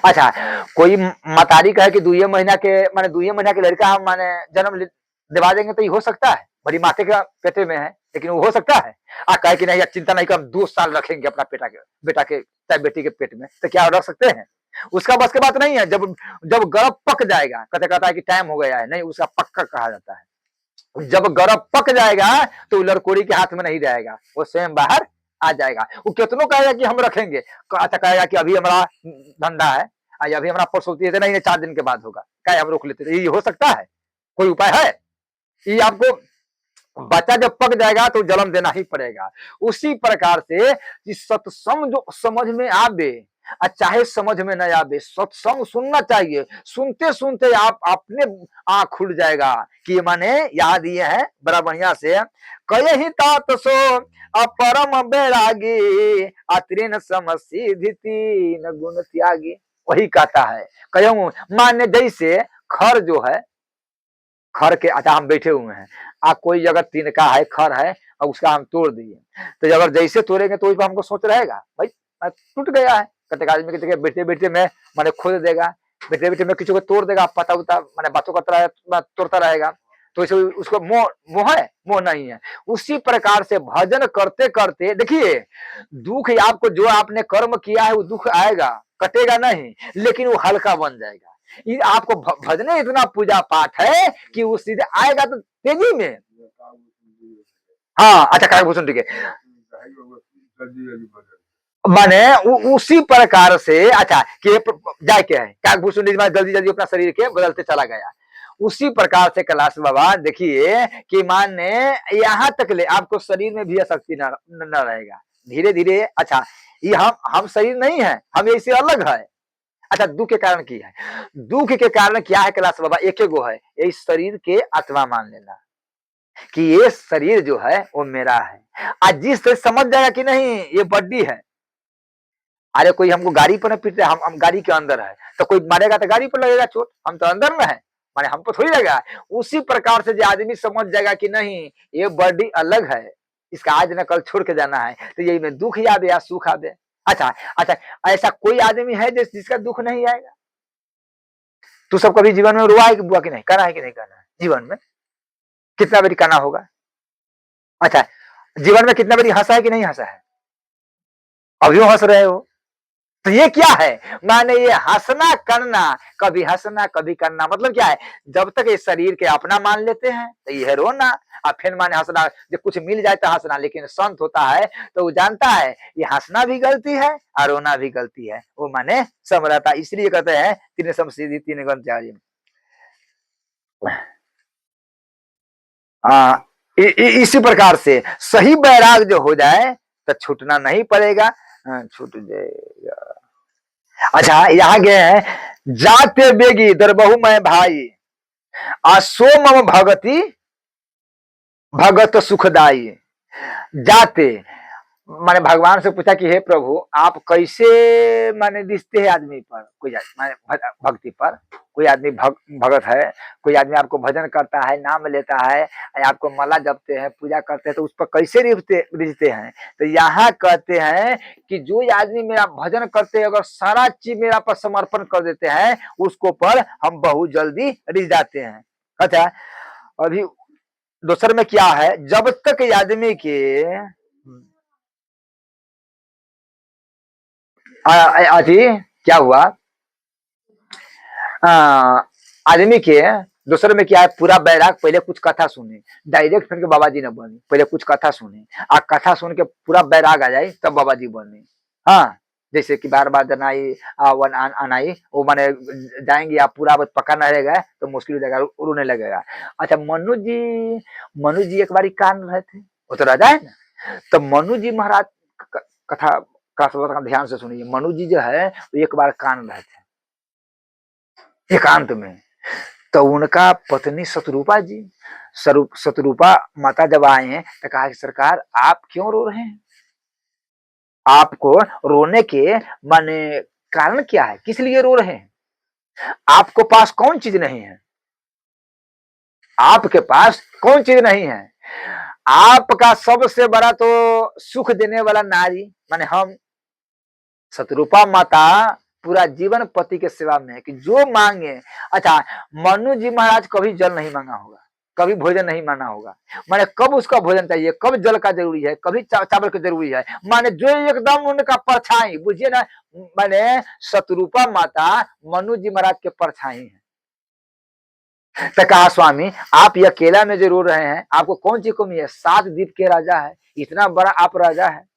[SPEAKER 1] अच्छा, कोई मतारी कहे कि 2 महीना के माने 2 महीना के लड़का हम माने दिवा देंगे तो ये हो सकता है? बड़ी माते के पेटे में है, लेकिन वो हो सकता है? कहे कि नहीं अब चिंता नहीं कर, हम 2 साल रखेंगे अपना बेटा के चाहे बेटी के पेट में, तो क्या रख सकते हैं? उसका बस की बात नहीं है। जब जब गर्भ पक जाएगा, कहता है कि टाइम हो गया है, नहीं उसका पक्का कहा जाता है। जब गर्भ पक जाएगा तो लड़कोड़ी के हाथ में नहीं रहेगा, वो स्वयं बाहर आ जाएगा। वो कितनों कहेगा कि हम रखेंगे, अच्छा कहेगा कि अभी हमारा धंधा है, अभी हमारा प्रसूति है, नहीं 4 दिन के बाद होगा, क्या हम रोक लेते? ये हो सकता है? कोई उपाय है? ये आपको बच्चा जब पक जाएगा तो जन्म देना ही पड़ेगा। उसी प्रकार से कि सत्संग जो समझ में आवे, चाहे समझ में न आवे, सत्संग सुनना चाहिए। सुनते सुनते आप अपने आंख खुल जाएगा कि माने याद ये है बड़ा बढ़िया से, कहे ही तात सो अपरम बैरागी अत्रिन समसिद्धि तीन गुण त्यागी। वही कहता है, कहूं माने जैसे खर जो है, खर के अच्छा हम बैठे हुए हैं, कोई जगह तिनका है, खर है, और उसका हम तोड़ दिए, तो अगर जैसे तोड़ेंगे तो हमको सोच रहेगा भाई टूट गया है। कते आदमी की जगह बैठे बैठे में मैंने खोद देगा, बैठे बैठे में किसी को तोड़ देगा, पता उता मैंने बातों का तोड़ता रहेगा, तो इसे उसको मोह मोह है, मोह नहीं है। उसी प्रकार से भजन करते करते देखिए, दुख आपको जो आपने कर्म किया है वो दुख आएगा, कटेगा नहीं, लेकिन वो हल्का बन जाएगा। ये आपको भजने इतना पूजा पाठ है कि वो सीधे आएगा तो तेजी में। हाँ अच्छा काकभूषण ठीक है, माने उसी प्रकार से अच्छा कि जाए क्या है, काकभूषण जल्दी जल्दी अपना शरीर के बदलते चला गया। उसी प्रकार से कैलाश बाबा देखिए कि माने यहाँ तक ले आपको शरीर में भी आसक्ति न रहेगा, धीरे धीरे। अच्छा ये हम शरीर नहीं है, हम इससे अलग है। अच्छा दुख के कारण की है, दुख के कारण क्या है कैलाश बाबा? एक गो है, ये शरीर के आत्मा मान लेना कि ये शरीर जो है वो मेरा है। आज जिस से समझ जाएगा कि नहीं ये बड्डी है, अरे कोई हमको गाड़ी पर न पीट रहे, हम गाड़ी के अंदर है, तो कोई मारेगा तो गाड़ी पर लगेगा चोट, हम तो अंदर में है, माने हमको थोड़ी लगेगा। उसी प्रकार से जो आदमी समझ जाएगा कि नहीं ये बॉडी अलग है, इसका आज न कल छोड़ के जाना है, तो यही में दुख आवे या सुख आवे। अच्छा अच्छा, ऐसा कोई आदमी है जिसका दुख नहीं आएगा? तू सब कभी जीवन में रोआ है कि बुआ कि नहीं, कहना है कि नहीं कहना है? जीवन में कितना बारी कहना होगा? अच्छा जीवन में कितना बारी हंसा है कि नहीं हंसा है? अभी हंस रहे हो, तो ये क्या है? माने ये हंसना करना, कभी हंसना कभी करना, मतलब क्या है? जब तक ये शरीर के अपना मान लेते हैं तो ये है रोना, और फिर माने हंसना, जब कुछ मिल जाए तो हंसना। लेकिन संत होता है तो वो जानता है ये हंसना भी गलती है और रोना भी गलती है, वो माने समरता। इसलिए कहते हैं तीन समसिद्धि तीन गुण त्यागी। इसी प्रकार से सही बैराग जो हो जाए तो छूटना नहीं पड़ेगा, छूट जाएगा। अच्छा यहाँ गए हैं, जाते बेगी दरबहु मैं भाई आसो मम भगति भगत सुखदाई। जाते माने भगवान से पूछा कि हे प्रभु आप कैसे माने दिखते हैं आदमी पर, कोई माने भक्ति पर, कोई आदमी भगत है, कोई आदमी आपको भजन करता है, नाम लेता है, आपको माला जपते हैं, पूजा करते हैं, तो उस पर कैसे रिझते हैं? तो यहाँ कहते हैं कि जो आदमी मेरा भजन करते हैं, अगर सारा चीज मेरा पर समर्पण कर देते हैं, उसको पर हम बहुत जल्दी रिझ जाते हैं। अच्छा अभी दूसर में क्या है, जब तक आदमी के अजी क्या हुआ, आदमी के दूसरे में क्या है, पूरा बैराग पहले कुछ कथा सुने, डायरेक्ट फिर के बाबा जी न बने, पहले कुछ कथा सुने, कथा सुन के पूरा बैराग आ जाए तब बाबा जी बने। हाँ जैसे कि बार बार जनाई अनाई वो माने जाएंगे, आप पूरा पका न रहेगा तो मुश्किल हो जाएगा, रोने लगेगा। अच्छा मनु जी एक बार कान रहे थे, वो तो राजा है ना, तो मनु जी महाराज कथा का ध्यान से सुनिए। मनु जी जो है एक बार कान रहे थे एकांत में, तो उनका पत्नी शतरूपा जी, शतरूपा माता जब आए हैं तो कहा कि सरकार आप क्यों रो रहे हैं, आपको रोने के माने कारण क्या है, किस लिए रो रहे हैं? आपको पास कौन चीज नहीं है, आपके पास कौन चीज नहीं है? आपका सबसे बड़ा तो सुख देने वाला नारी माने हम, शतरूपा माता पूरा जीवन पति के सेवा में है कि जो मांगे। अच्छा, मनु जी महाराज कभी जल नहीं मांगा होगा, कभी भोजन नहीं मांगा होगा। माने कब उसका भोजन चाहिए, कब जल का जरूरी है, कभी चावल की जरूरी है। माने जो एकदम उनका परछाई, बुझिए ना, माने शत्रुपा माता मनु जी महाराज के परछाई है। तो कहा स्वामी आप ये अकेला में जो रो रहे हैं, आपको कौन सी कमी है? 7 द्वीप के राजा है, इतना बड़ा आप राजा है।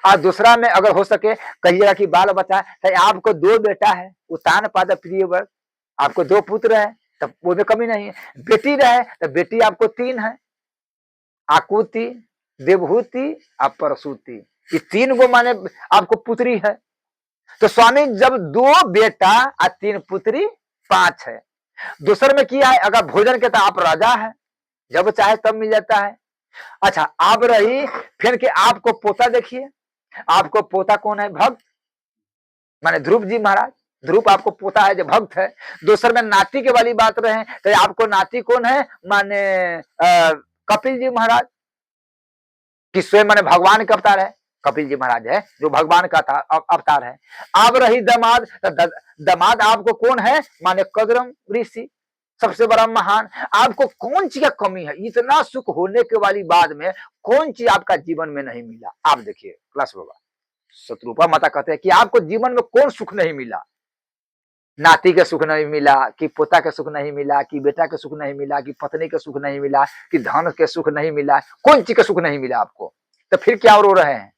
[SPEAKER 1] और दूसरा में अगर हो सके कहिएगा कि बाल बच्चा, तो आपको 2 बेटा है, उतान पाद प्रिय वर्ग, आपको 2 पुत्र है, तब वो में कमी नहीं है। बेटी रहे तो बेटी आपको 3 है, आकुति, देवहूति और परसूति, ये 3 गो माने आपको पुत्री है। तो स्वामी जब 2 बेटा और 3 पुत्री 5 है। दूसरे में किया है, अगर भोजन के तो आप राजा है, जब चाहे तब मिल जाता है। अच्छा, आप रही फिर के आपको पोता देखिए, आपको पोता कौन है? भक्त, माने ध्रुव जी महाराज, ध्रुव आपको पोता है जो भक्त है। दूसरे में नाती के वाली बात रहे तो आपको नाती कौन है? माने कपिल जी महाराज, कि स्वयं माने भगवान का अवतार है, कपिल जी महाराज है जो भगवान का अवतार है। अब रही दामाद, दामाद आपको कौन है? माने कदरम ऋषि, सबसे बड़ा महान। आपको कौन चीज का कमी है? इतना सुख होने के वाली बाद में कौन चीज आपका जीवन में नहीं मिला? आप देखिए क्लास बाबा, शत्रुपा माता कहते हैं कि आपको जीवन में कौन सुख नहीं मिला? नाती के सुख नहीं मिला, कि पोता के सुख नहीं मिला, कि बेटा के सुख नहीं मिला, कि पत्नी के सुख नहीं मिला, कि धन के सुख नहीं मिला, कौन चीज के सुख नहीं मिला आपको? तो फिर क्या रो रहे हैं?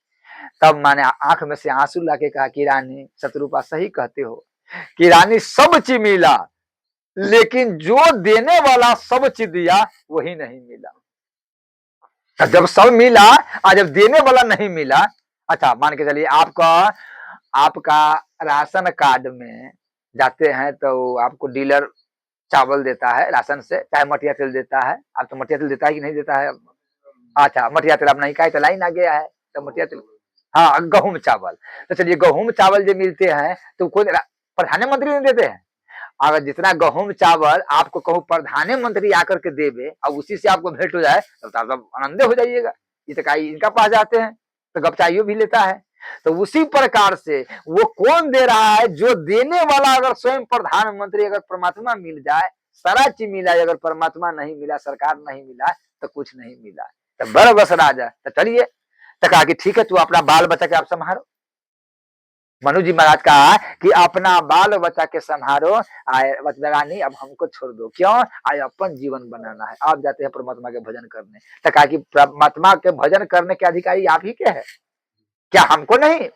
[SPEAKER 1] तब मैंने आंख में से आंसू लाके कहा कि रानी, शत्रुपा सही कहते हो कि रानी सब चीज मिला, लेकिन जो देने वाला सब चीज दिया वही नहीं मिला। जब सब मिला और जब देने वाला नहीं मिला, अच्छा मान के चलिए आपका राशन कार्ड में जाते हैं तो आपको डीलर चावल देता है राशन से, चाहे मटिया तेल देता है। आप तो मटिया तेल देता है कि नहीं देता है? अच्छा, मटिया तेल आप नहीं खाए तो लाइन आ गया है, तो मटिया तेल, हाँ गेहूं चावल। तो चलिए गेहूं चावल जो मिलते हैं तो कोई प्रधानमंत्री नहीं देते हैं। अगर जितना गेहूं चावल आपको कहूँ प्रधानमंत्री आकर के देवे और उसी से आपको भेंट हो जाए तो आप आनंदे हो जाइएगा। ये तो इनका पास जाते हैं तो गपचाइयो भी लेता है। तो उसी प्रकार से वो कौन दे रहा है? जो देने वाला अगर स्वयं प्रधानमंत्री, अगर परमात्मा मिल जाए, सारा चीज मिला, अगर परमात्मा नहीं मिला, सरकार नहीं मिला, तो कुछ नहीं मिला। तो बड़ बस राजा, तो चलिए, तो कहा कि ठीक है, तू अपना बाल बच्चा के आप संभालो। मनु जी महाराज कहा कि अपना बाल बच्चा के संभालो, रानी अब हमको छोड़ दो। क्यों? आज अपन जीवन बनाना है। आप जाते हैं परमात्मा के भजन करने। तो कहा कि परमात्मा के भजन करने के अधिकारी आप ही के हैं, क्या हमको नहीं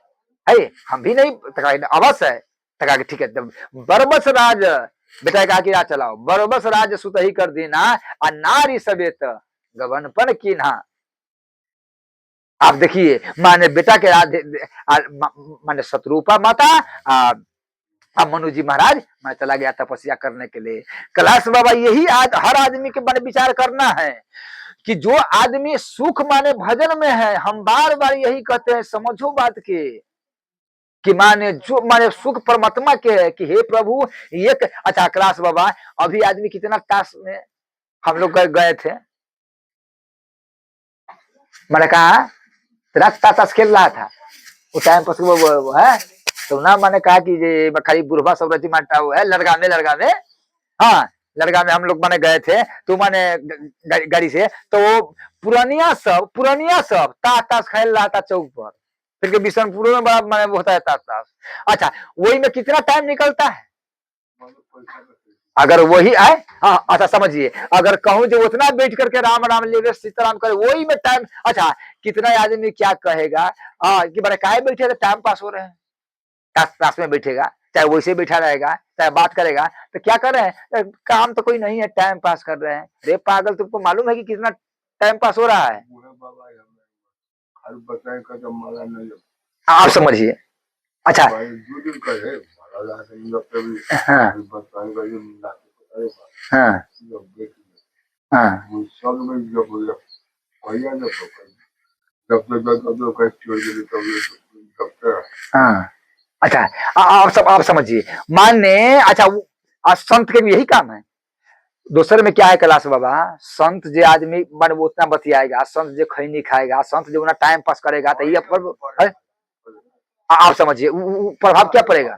[SPEAKER 1] है? हम भी नहीं, अवश्य है। तो कहा कि ठीक है, बरबस राज बेटा कहा कि राज चलाओ, बरबस राज सुत ही कर देना, और नारी सवेत गगनपन कीन्हा। आप देखिए, माने बेटा के माने शत्रुपा माता अब मनु जी महाराज मैं चला गया तपस्या करने के लिए। कैलाश बाबा यही आज हर आदमी के बारे विचार करना है कि जो आदमी सुख माने भजन में है, हम बार बार यही कहते हैं, समझो बात के कि माने जो माने सुख परमात्मा के है कि हे प्रभु एक। अच्छा कैलाश बाबा, अभी आदमी कितना टास्क में हम लोग गए थे, मैंने कहा रास्ता ताश खेल रहा था उस टाइम पर, वो है तो ना, मैंने कहा कि ये खाली बुढ़वा सब रची मारता हुआ है लड़का में, हाँ लड़का में हम लोग माने गए थे तो माने गाड़ी से, तो वो पुरानिया सब ताश खेल रहा था चौक पर। फिर के बिशनपुर में बड़ा माने वो होता है ताश। अच्छा, वही में कितना टाइम निकलता है अगर वही आए? हाँ अच्छा समझिए, अगर कहूं जो उतना बैठ करके राम राम लेवे सीताराम करे, वही में टाइम। अच्छा, कितना आदमी क्या कहेगा कि बड़े काहे बैठे थे, टाइम पास हो रहे हैं। ताश में बैठेगा, चाहे वैसे बैठा रहेगा, चाहे बात करेगा, तो क्या कर रहे हैं? काम तो कोई नहीं है, टाइम पास कर रहे हैं। रे पागल, तुमको मालूम है कि कितना टाइम पास हो रहा है? आप समझिए। अच्छा हाँ हाँ हाँ। अच्छा आप समझिए, माने अच्छा संत के भी यही काम है। दूसरे में क्या है कैलाश बाबा? संत जो आदमी मन वो उतना बतियाएगा, संत जो खैनी खाएगा, संत जो उतना टाइम पास करेगा, तो ये आप समझिए प्रभाव क्या पड़ेगा?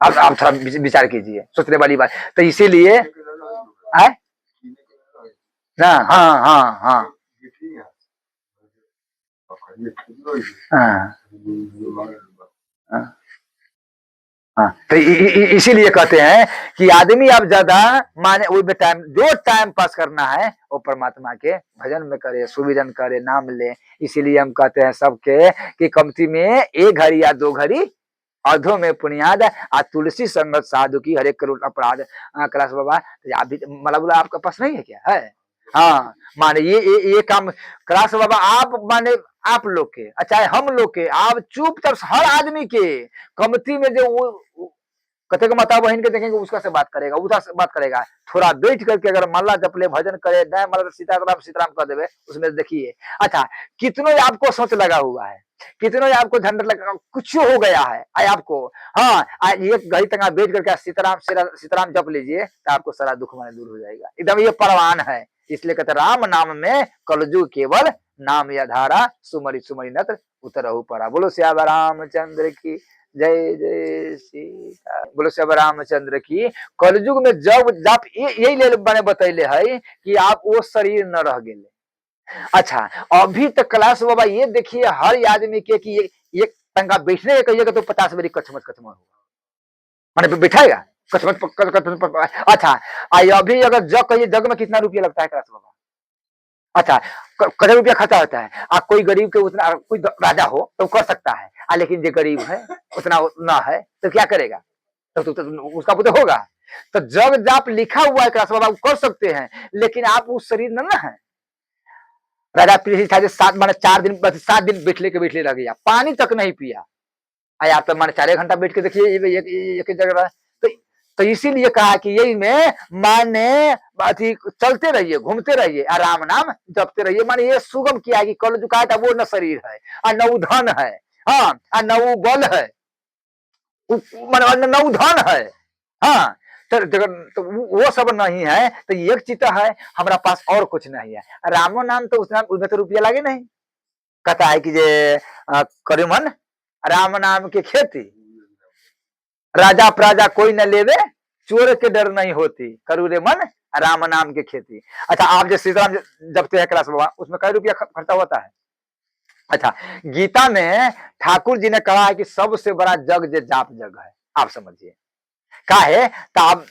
[SPEAKER 1] आप थोड़ा विचार कीजिए, सोचने वाली बात। तो इसीलिए है ना। हाँ हाँ हाँ हाँ हाँ हाँ। तो इसीलिए कहते हैं कि आदमी अब ज्यादा माने वो टाइम जो टाइम पास करना है वो परमात्मा के भजन में करे, सुविजन करे, नाम ले। इसीलिए हम कहते हैं सबके कि कमती में एक घड़ी या दो घड़ी अधो में पुनियाद आ तुलसी संगत साधु की हरे करोड़ अपराध। कैलाश बाबा आप भी मतलब बोला आपके पास नहीं है क्या है। हाँ माने ये काम कैलाश बाबा आप माने आप लोग के चाहे हम लोग के आप चुपचाप हर आदमी के कमती में जो वो कते को माता बहन के देखेंगे उसका से बात करेगा, उसका से बात करेगा। थोड़ा बैठ करके अगर मल्ला जपले भजन करे दाए मतलब सीताराम सीताराम कर देवे उसमें देखिए। अच्छा कितनों आपको सोच लगा हुआ है, कितनों आपको झंडा लगा कुछ हो गया है आए आपको। हाँ एक घड़ी तक बैठ करके सीताराम सीताराम जप लीजिए तो आपको सारा दुख माने दूर हो जाएगा, एकदम ये परवान है। इसलिए कहते राम नाम में कलजुग केवल नाम या धारा सुमरि सुमरि नत्र उतरहु परा। बोलो श्याम रामचंद्र की जय जय सीता। बोलो श्याम रामचंद्र की। कलयुग में जब जब यही ले बने बतैले है कि आप वो शरीर न रह गए। अच्छा अभी तक कैलाश बाबा ये देखिए हर आदमी के कि ये टंगा बैठने कहिएगा तो 50 बारी कचमच कचमच होगा, मैंने बैठाएगा कचमच। अच्छा अभी अगर जग कहिए जग में कितना रुपया लगता है कैलाश बाबा। अच्छा करोड़ रुपया खर्चा होता है। कोई गरीब के उतना कोई राजा हो तो कर सकता है, लेकिन जो गरीब है उतना ना है तो क्या करेगा, तो उसका तो होगा। तो जग जाप लिखा हुआ है कैलाश बाबा कर सकते हैं, लेकिन आप उस शरीर में ना है। राजा पृथ्वी था जो 7 दिन बैठले के बैठले रह गया, पानी तक नहीं पिया। आप तो माने 4 घंटा बैठ के देखिए एक जगह। तो तो इसीलिए कहा कि यही में माने अथी चलते रहिए घूमते रहिए आराम नाम जपते रहिए। माने ये सुगम किया कि कल जो कहा था वो न शरीर है और न वो धन है। हाँ और न वो बल है, माने न वो धन है। हाँ तो वो सब नहीं है तो एक चीज है हमारा पास और कुछ नहीं है। रामो नाम तो उसमें तो रुपया लगे नहीं। कहता है कि जे करू मन राम नाम की खेती, राजा प्रजा कोई न लेवे, चोर के डर नहीं होती, करू रे मन राम नाम की खेती। अच्छा आप जो सीताराम जपते हैं कैलाश बाबा उसमें कई रुपया खर्चा होता है। अच्छा गीता में ठाकुर जी ने कहा है कि सबसे बड़ा जग जे जाप जग है। आप समझिए का है तो आप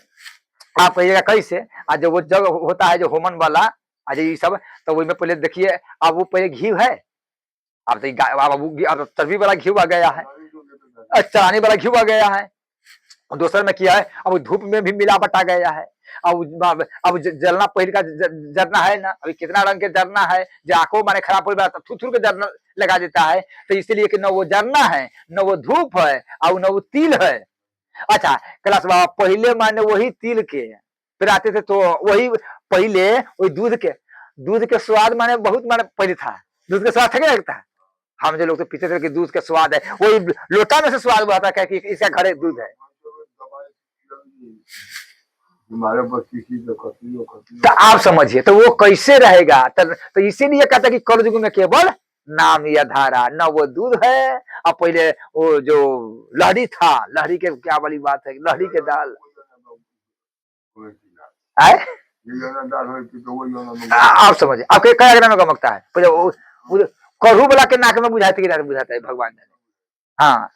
[SPEAKER 1] कहिएगा कैसे। आज जो वो जग होता है जो होमन वाला आज ये सब तो वही में पहले देखिए अब वो पहले घी है। अब तो चर्बी वाला घी आ गया है, चढ़ाने वाला घी आ गया है। और दूसर में किया है अब धूप में भी मिलावट आ गया है। अब जलना पहले का जरना है ना, अभी कितना रंग के जरना है जो आंखों माने खराब हो जाता थूर थूर के जरना लगा देता है। तो इसलिए कि न वो जरना है न वो धूप है और न वो तिल है। अच्छा कैलाश बाबा पहले माने वही तिल के फिर आते थे तो वही पहले वही दूध के स्वाद माने बहुत माने पहले था। दूध के स्वाद था लगता है हम जो लोग तो पीछे थे कि दूध का स्वाद है वही लोटा में से स्वाद हुआ था कि इसका घरे दूध है। तो आप समझिए तो वो कैसे रहेगा। तो इसीलिए कहता कि कलयुग में केवल नाम या धारा न वो दूध है। अब पहले वो जो लहरी था लहरी के क्या वाली बात है लहरी के दाल है। आप समझिए आपके क्या ग्राम में गमकता है पहले वो करू वाला के नाक में बुझाते कि बुझाता है भगवान ने। हाँ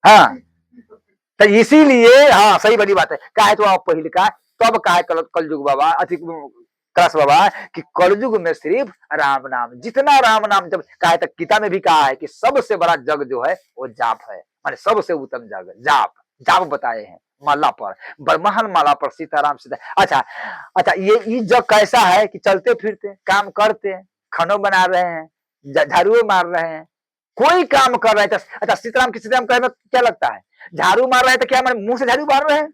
[SPEAKER 1] हाँ तो इसीलिए हाँ सही बड़ी बात है कहा है तो आप पहले का तब कहा है कलयुग बाबा अति कैलाश बाबा कि कलयुग में सिर्फ राम नाम जितना राम नाम जब कहा है तो गीता में भी कहा है कि सबसे बड़ा जग जो है वो जाप है। माने सबसे उत्तम जग जाप जाप बताए हैं माला पर बरमहल माला पर सीताराम सीता। अच्छा अच्छा ये जग कैसा है कि चलते फिरते काम करते खानों बना रहे हैं झाड़ू मार रहे हैं कोई काम कर रहे हैं। अच्छा सीताराम की सीताराम कहने में क्या लगता है झाड़ू मार रहे हैं तो क्या मुंह से झाड़ू मार रहे हैं,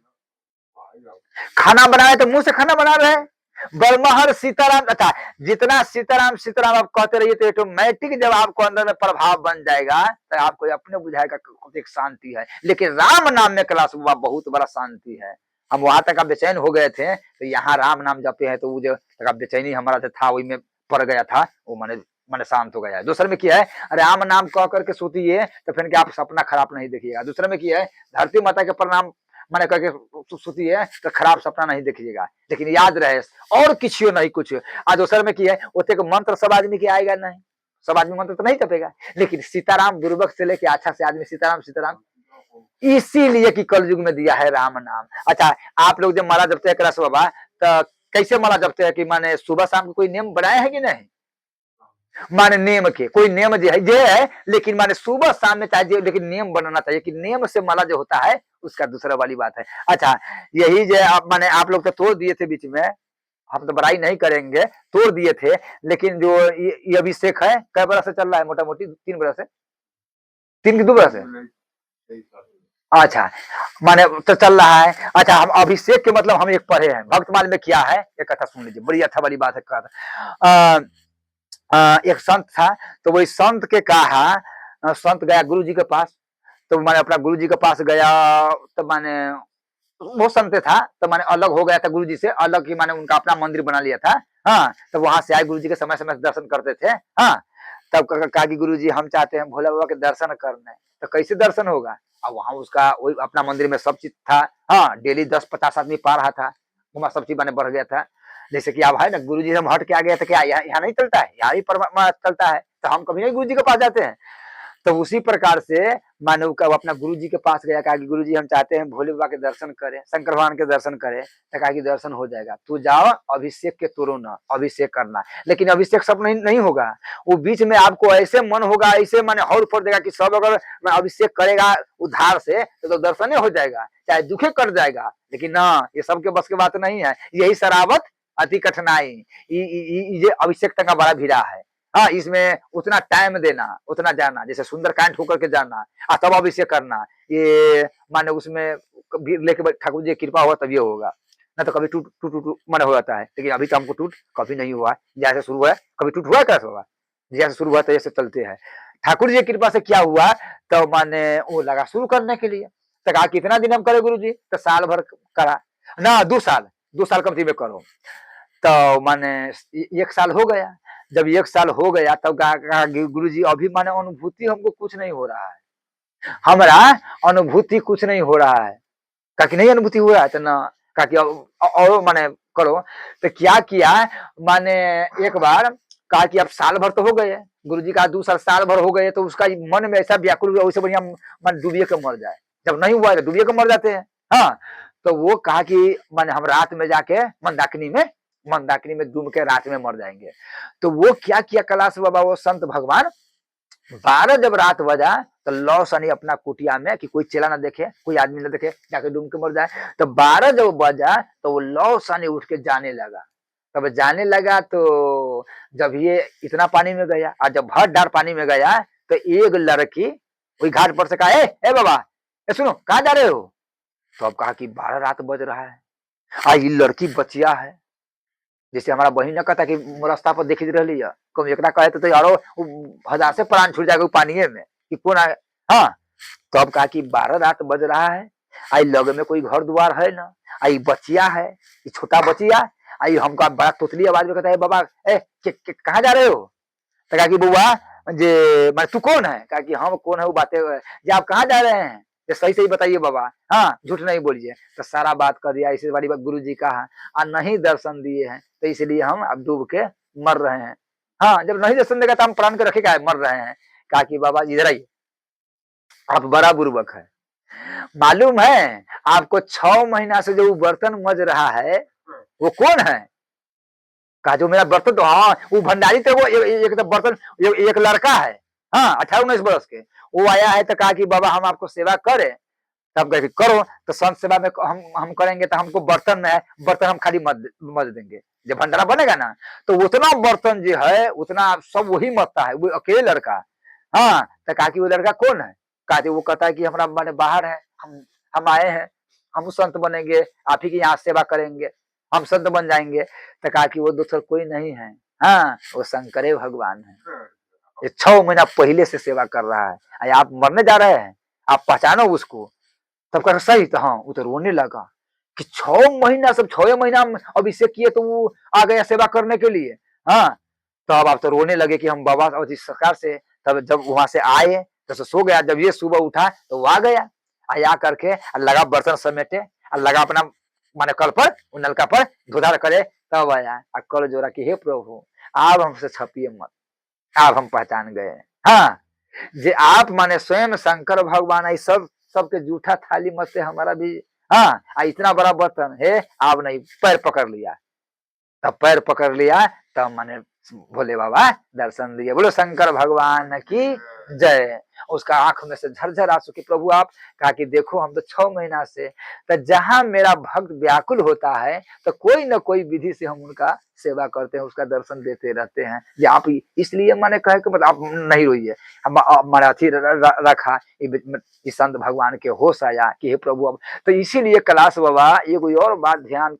[SPEAKER 1] खाना बना रहे तो मुंह से खाना बना रहे हैं। बरमहर सीताराम अच्छा जितना सीताराम सीताराम आप कहते रहिए तो ऑटोमेटिक जब आपको अंदर में प्रभाव बन जाएगा तो आपको अपने बुझाएगा एक शांति है। लेकिन राम नाम में कैलाश बाबा बहुत बड़ा शांति है। हम वहां तक बेचैन हो गए थे तो यहाँ राम नाम जपे हैं तो वो जो बेचैनी हमारा था वही में पड़ गया था वो मैंने मैंने शांत हो गया है। दूसरे में किया है राम नाम कह करके सोतिए तो फिर क्या आप सपना खराब नहीं देखिएगा। दूसरे में किया है धरती माता के प्रणाम मैंने कह के सोतिए तो खराब सपना नहीं देखिएगा, लेकिन याद रहे और किसी नहीं कुछ। आज दूसरे में किया है ओते को मंत्र सब आदमी के आएगा नहीं, सब आदमी मंत्र तो नहीं जपेगा, लेकिन सीताराम बुर्बक से लेके अच्छा से आदमी सीताराम सीताराम इसीलिए कि कलयुग में दिया है राम नाम। अच्छा आप लोग जब माला जपते हैं करस बाबा तो कैसे माला जपते हैं कि माने सुबह शाम को कोई नियम बनाए है कि नहीं? माने नियम के कोई नियम जो है ये है, लेकिन माने सुबह शाम में चाहिए, लेकिन नियम बनाना चाहिए कि नियम से माला जो होता है उसका दूसरा वाली बात है। अच्छा यही जो आप माने आप लोग तो तोड़ दिए थे बीच में, हम तो बड़ाई नहीं करेंगे, तोड़ दिए थे, लेकिन जो ये अभिषेक है कै बरस से चल रहा है? मोटा मोटी 3 बरस से, 3 की 2 बरस है। अच्छा माने तो चल रहा है। अच्छा हम अभिषेक के मतलब हम एक पढ़े हैं भक्तमाल में क्या है, एक कथा सुन लीजिए, बड़ी अच्छा वाली बात है। एक संत था, तो वही संत के कहा, संत गया गुरु जी के पास, तो मैंने अपना गुरु जी के पास गया, तो मैंने वो संत था तो मैंने अलग हो गया था गुरु जी से, अलग ही मैंने उनका अपना मंदिर बना लिया था। हाँ तो वहां से आए गुरु जी के समय समय से दर्शन करते थे। हाँ तब कहा कि गुरु जी हम चाहते हैं भोले बाबा के दर्शन करने, तो कैसे दर्शन होगा? अब वहां उसका वही अपना मंदिर में सब चीज था। हाँ डेली 10-50 आदमी पा रहा था, वहां सब चीज मैंने बढ़ गया था। जैसे कि अब है ना गुरु जी से हम हट के आ गया था, क्या यहाँ नहीं चलता है, यहाँ ही परमात्मा चलता है, तो हम कभी नहीं गुरु जी के पास जाते हैं। तो उसी प्रकार से मानव का अपना गुरु जी के पास गया, कहा कि गुरु जी हम चाहते हैं भोले बाबा के दर्शन करें, शंकर भगवान के दर्शन करें, तो कहा कि दर्शन हो जाएगा, तू जाओ अभिषेक के तोड़ो ना, अभिषेक करना, लेकिन अभिषेक सब नहीं होगा, वो बीच में आपको ऐसे मन होगा, ऐसे माने हौर फोड़ देगा कि सब अगर मैं अभिषेक करेगा उधार से तो दर्शन हो जाएगा, चाहे दुखे कट जाएगा, लेकिन ना ये सबके बस की बात नहीं है। यही शराबत अति कठिनाई, ये अभिषेक तक का बड़ा भीड़ा है। हाँ इसमें उतना टाइम देना, उतना जाना, जैसे सुंदरकांड होकर के जाना और तब अभिषेक करना, ये माने उसमें लेके ठाकुर जी की कृपा हुआ तब ये होगा, ना तो कभी टूट टूट टूट मन हो जाता है। लेकिन अभी तो हमको टूट कभी नहीं हुआ, जैसे शुरू हुआ कभी टूट हुआ कैसे होगा, जैसे शुरू हुआ तो ऐसे चलते हैं। ठाकुर जी की कृपा से क्या हुआ, तो माने वो लगा शुरू करने के लिए, तो कहा कितना दिन हम करे गुरु जी, तो साल भर करा ना, 2 साल कम में करो, तो माने 1 साल हो गया। जब 1 साल हो गया तब कहा गुरु जी अभी माने अनुभूति हमको कुछ नहीं हो रहा है, हमारा अनुभूति कुछ नहीं हो रहा है। कहा कि नहीं अनुभूति हुआ है, तो ना कहा कि और माने करो, तो क्या किया माने एक बार कहा कि अब साल भर तो हो गए, गुरु जी का 2 साल भर हो गए, तो उसका मन में ऐसा व्याकुल हुआ, उससे बढ़िया मन डूबिए के मर जाए, जब नहीं हुआ तो डूबिए के मर जाते हैं। हाँ तो वो कहा कि माने हम रात में जाके मंदाकिनी में डूब के रात में मर जाएंगे। तो वो क्या किया कैलाश बाबा, वो संत भगवान 12 जब रात बजा तो लौ सनी अपना कुटिया में कि कोई चेला ना देखे, कोई आदमी ना देखे, जाके डूब के मर जाए। तो 12 जब बजा तो वो लौ सनी उठ के जाने लगा। तब जाने लगा तो जब ये इतना पानी में गया और जब भर डार पानी में गया तो एक लड़की वही घाट पर से कहा ए बाबा ए सुनो कहाँ जा रहे हो? तो अब कहा कि 12 रात बज रहा है, ये लड़की बचिया है, जैसे हमारा बहिन ने कहता कि रास्ता पर देखी रही है, कभी एकरा कहे तो यारो हजार से प्राण छूट जाएगा पानी में कि कौन आए। हाँ तो अब कहा कि 12 रात बज रहा है, आई लग में कोई घर द्वार है ना, आई बचिया है, ये छोटा बचिया, आई हमका बड़ा तोतली आवाज में कहता है बाबा कहाँ जा रहे हो? तो कहा कि बुआ जे मैं तू कौन है? कहा कि हम कौन है वो बातें, ये आप कहाँ जा रहे हैं, ये सही सही बताइए बाबा, हाँ झूठ नहीं बोलिए। तो सारा बात कर दिया, इसी वाली बात गुरु जी कहा और नहीं दर्शन दिए हैं तो इसलिए हम अब डूब के मर रहे हैं। हाँ जब नहीं दर्शन देगा तो हम प्राण के रखेगा मर रहे हैं। कहा कि बाबा इधर आइए, आप बड़ा बुर्बक है, मालूम है आपको 6 महीना से जो बर्तन मज रहा है वो कौन है? कहा जो मेरा बर्तन, तो हाँ वो भंडारी थे, वो एक तो बर्तन एक लड़का है, हाँ 18-19 बरस के, वो आया है तो कहा कि बाबा हम आपको सेवा करें, तब कहे करो, तो संत सेवा में हम करेंगे तो हमको बर्तन में है, बर्तन हम खाली मत देंगे, जब भंडारा बनेगा ना तो उतना बर्तन जो है उतना सब वही मरता है, वो अकेले लड़का। हाँ तो कहा कि वो लड़का कौन है? कहा वो कहता है कि हमारा मैंने बाहर है, हम आए हैं, हम संत बनेंगे, आप ही की यहाँ सेवा करेंगे, हम संत बन जाएंगे। तो कहा कि वो दूसरा कोई नहीं है, हाँ वो शंकरे भगवान है, ये 6 महीना पहले से सेवा कर रहा है, आप मरने जा रहे हैं, आप पहचानो उसको। तब कहा सही, तो हाँ वो तो रोने लगा कि 6 महीना, सब 6 महीना अभिषेक किए तो वो आ गया सेवा करने के लिए। हाँ तो अब आप तो रोने लगे कि हम बाबा और जिस सरकार से, तब जब वहां से आए तो सो गया, जब ये सुबह उठा तो वो आ गया, आ करके लगा बर्तन समेटे, लगा अपना माने कल पर नलका पर धुधार करे, तब आया कल जोड़ा कि हे प्रभु आप हमसे छपिए मत, आप हम पहचान गए। हाँ, जे आप माने स्वयं शंकर भगवान आई सब सबके जूठा थाली मत से हमारा भी, हाँ इतना बड़ा बर्तन है, आप नहीं पैर पकड़ लिया, तब पैर पकड़ लिया, तब माने भोले बाबा दर्शन दिए। बोलो शंकर भगवान की जय। उसका आंख में से झरझर आंसू कि प्रभु आप, कहा कि देखो हम तो 6 महीना से, तो जहां मेरा भक्त व्याकुल होता है तो कोई न कोई विधि से हम उनका सेवा करते हैं, उसका दर्शन देते रहते हैं। ये आप इसलिए मैंने कहे कि मतलब आप नहीं रोइए, हम हमारा अथी रखा इस संत भगवान के होश आया कि हे प्रभु अब, तो इसीलिए कैलाश बाबा ये कोई और बात ध्यान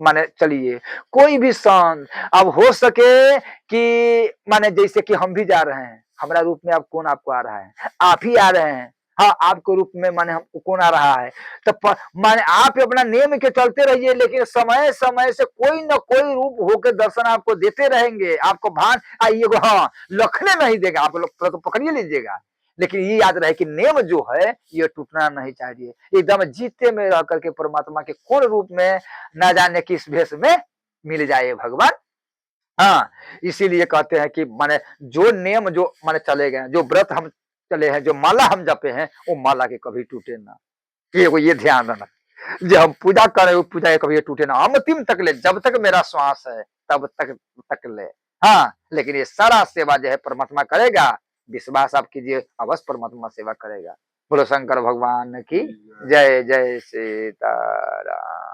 [SPEAKER 1] माने चलिए, कोई भी संत अब हो सके कि माने जैसे कि हम भी जा रहे हैं, हमारा रूप में अब कौन आपको आ रहा है, आप ही आ रहे हैं। हाँ, आपके रूप में माने हमको कौन आ रहा है, तो माने आप अपना नियम के चलते रहिए, लेकिन समय समय से कोई न कोई रूप होकर दर्शन आपको देते रहेंगे। आपको भान आइए, हाँ लखने नहीं देगा, आप लोग तो पकड़िए लीजिएगा, लेकिन ये याद रहे कि नेम जो है ये टूटना नहीं चाहिए। एकदम जीते में रह करके परमात्मा के कौन रूप में न जाने किस भेष में मिल जाए भगवान। हाँ, इसीलिए कहते हैं कि माने जो नियम जो माने चले गए, जो व्रत हम चले हैं, जो माला हम जपे हैं, वो माला के कभी टूटे ना। ये ध्यान रखना, जो हम पूजा कर रहे हो पूजा के कभी टूटे ना, अंतिम तक ले, जब तक मेरा श्वास है तब तक ले। हाँ, लेकिन ये सारा सेवा जो है परमात्मा करेगा, विश्वास आप कीजिए, अवश्य परमात्मा सेवा करेगा। बोलो शंकर भगवान की जय। जय सीताराम।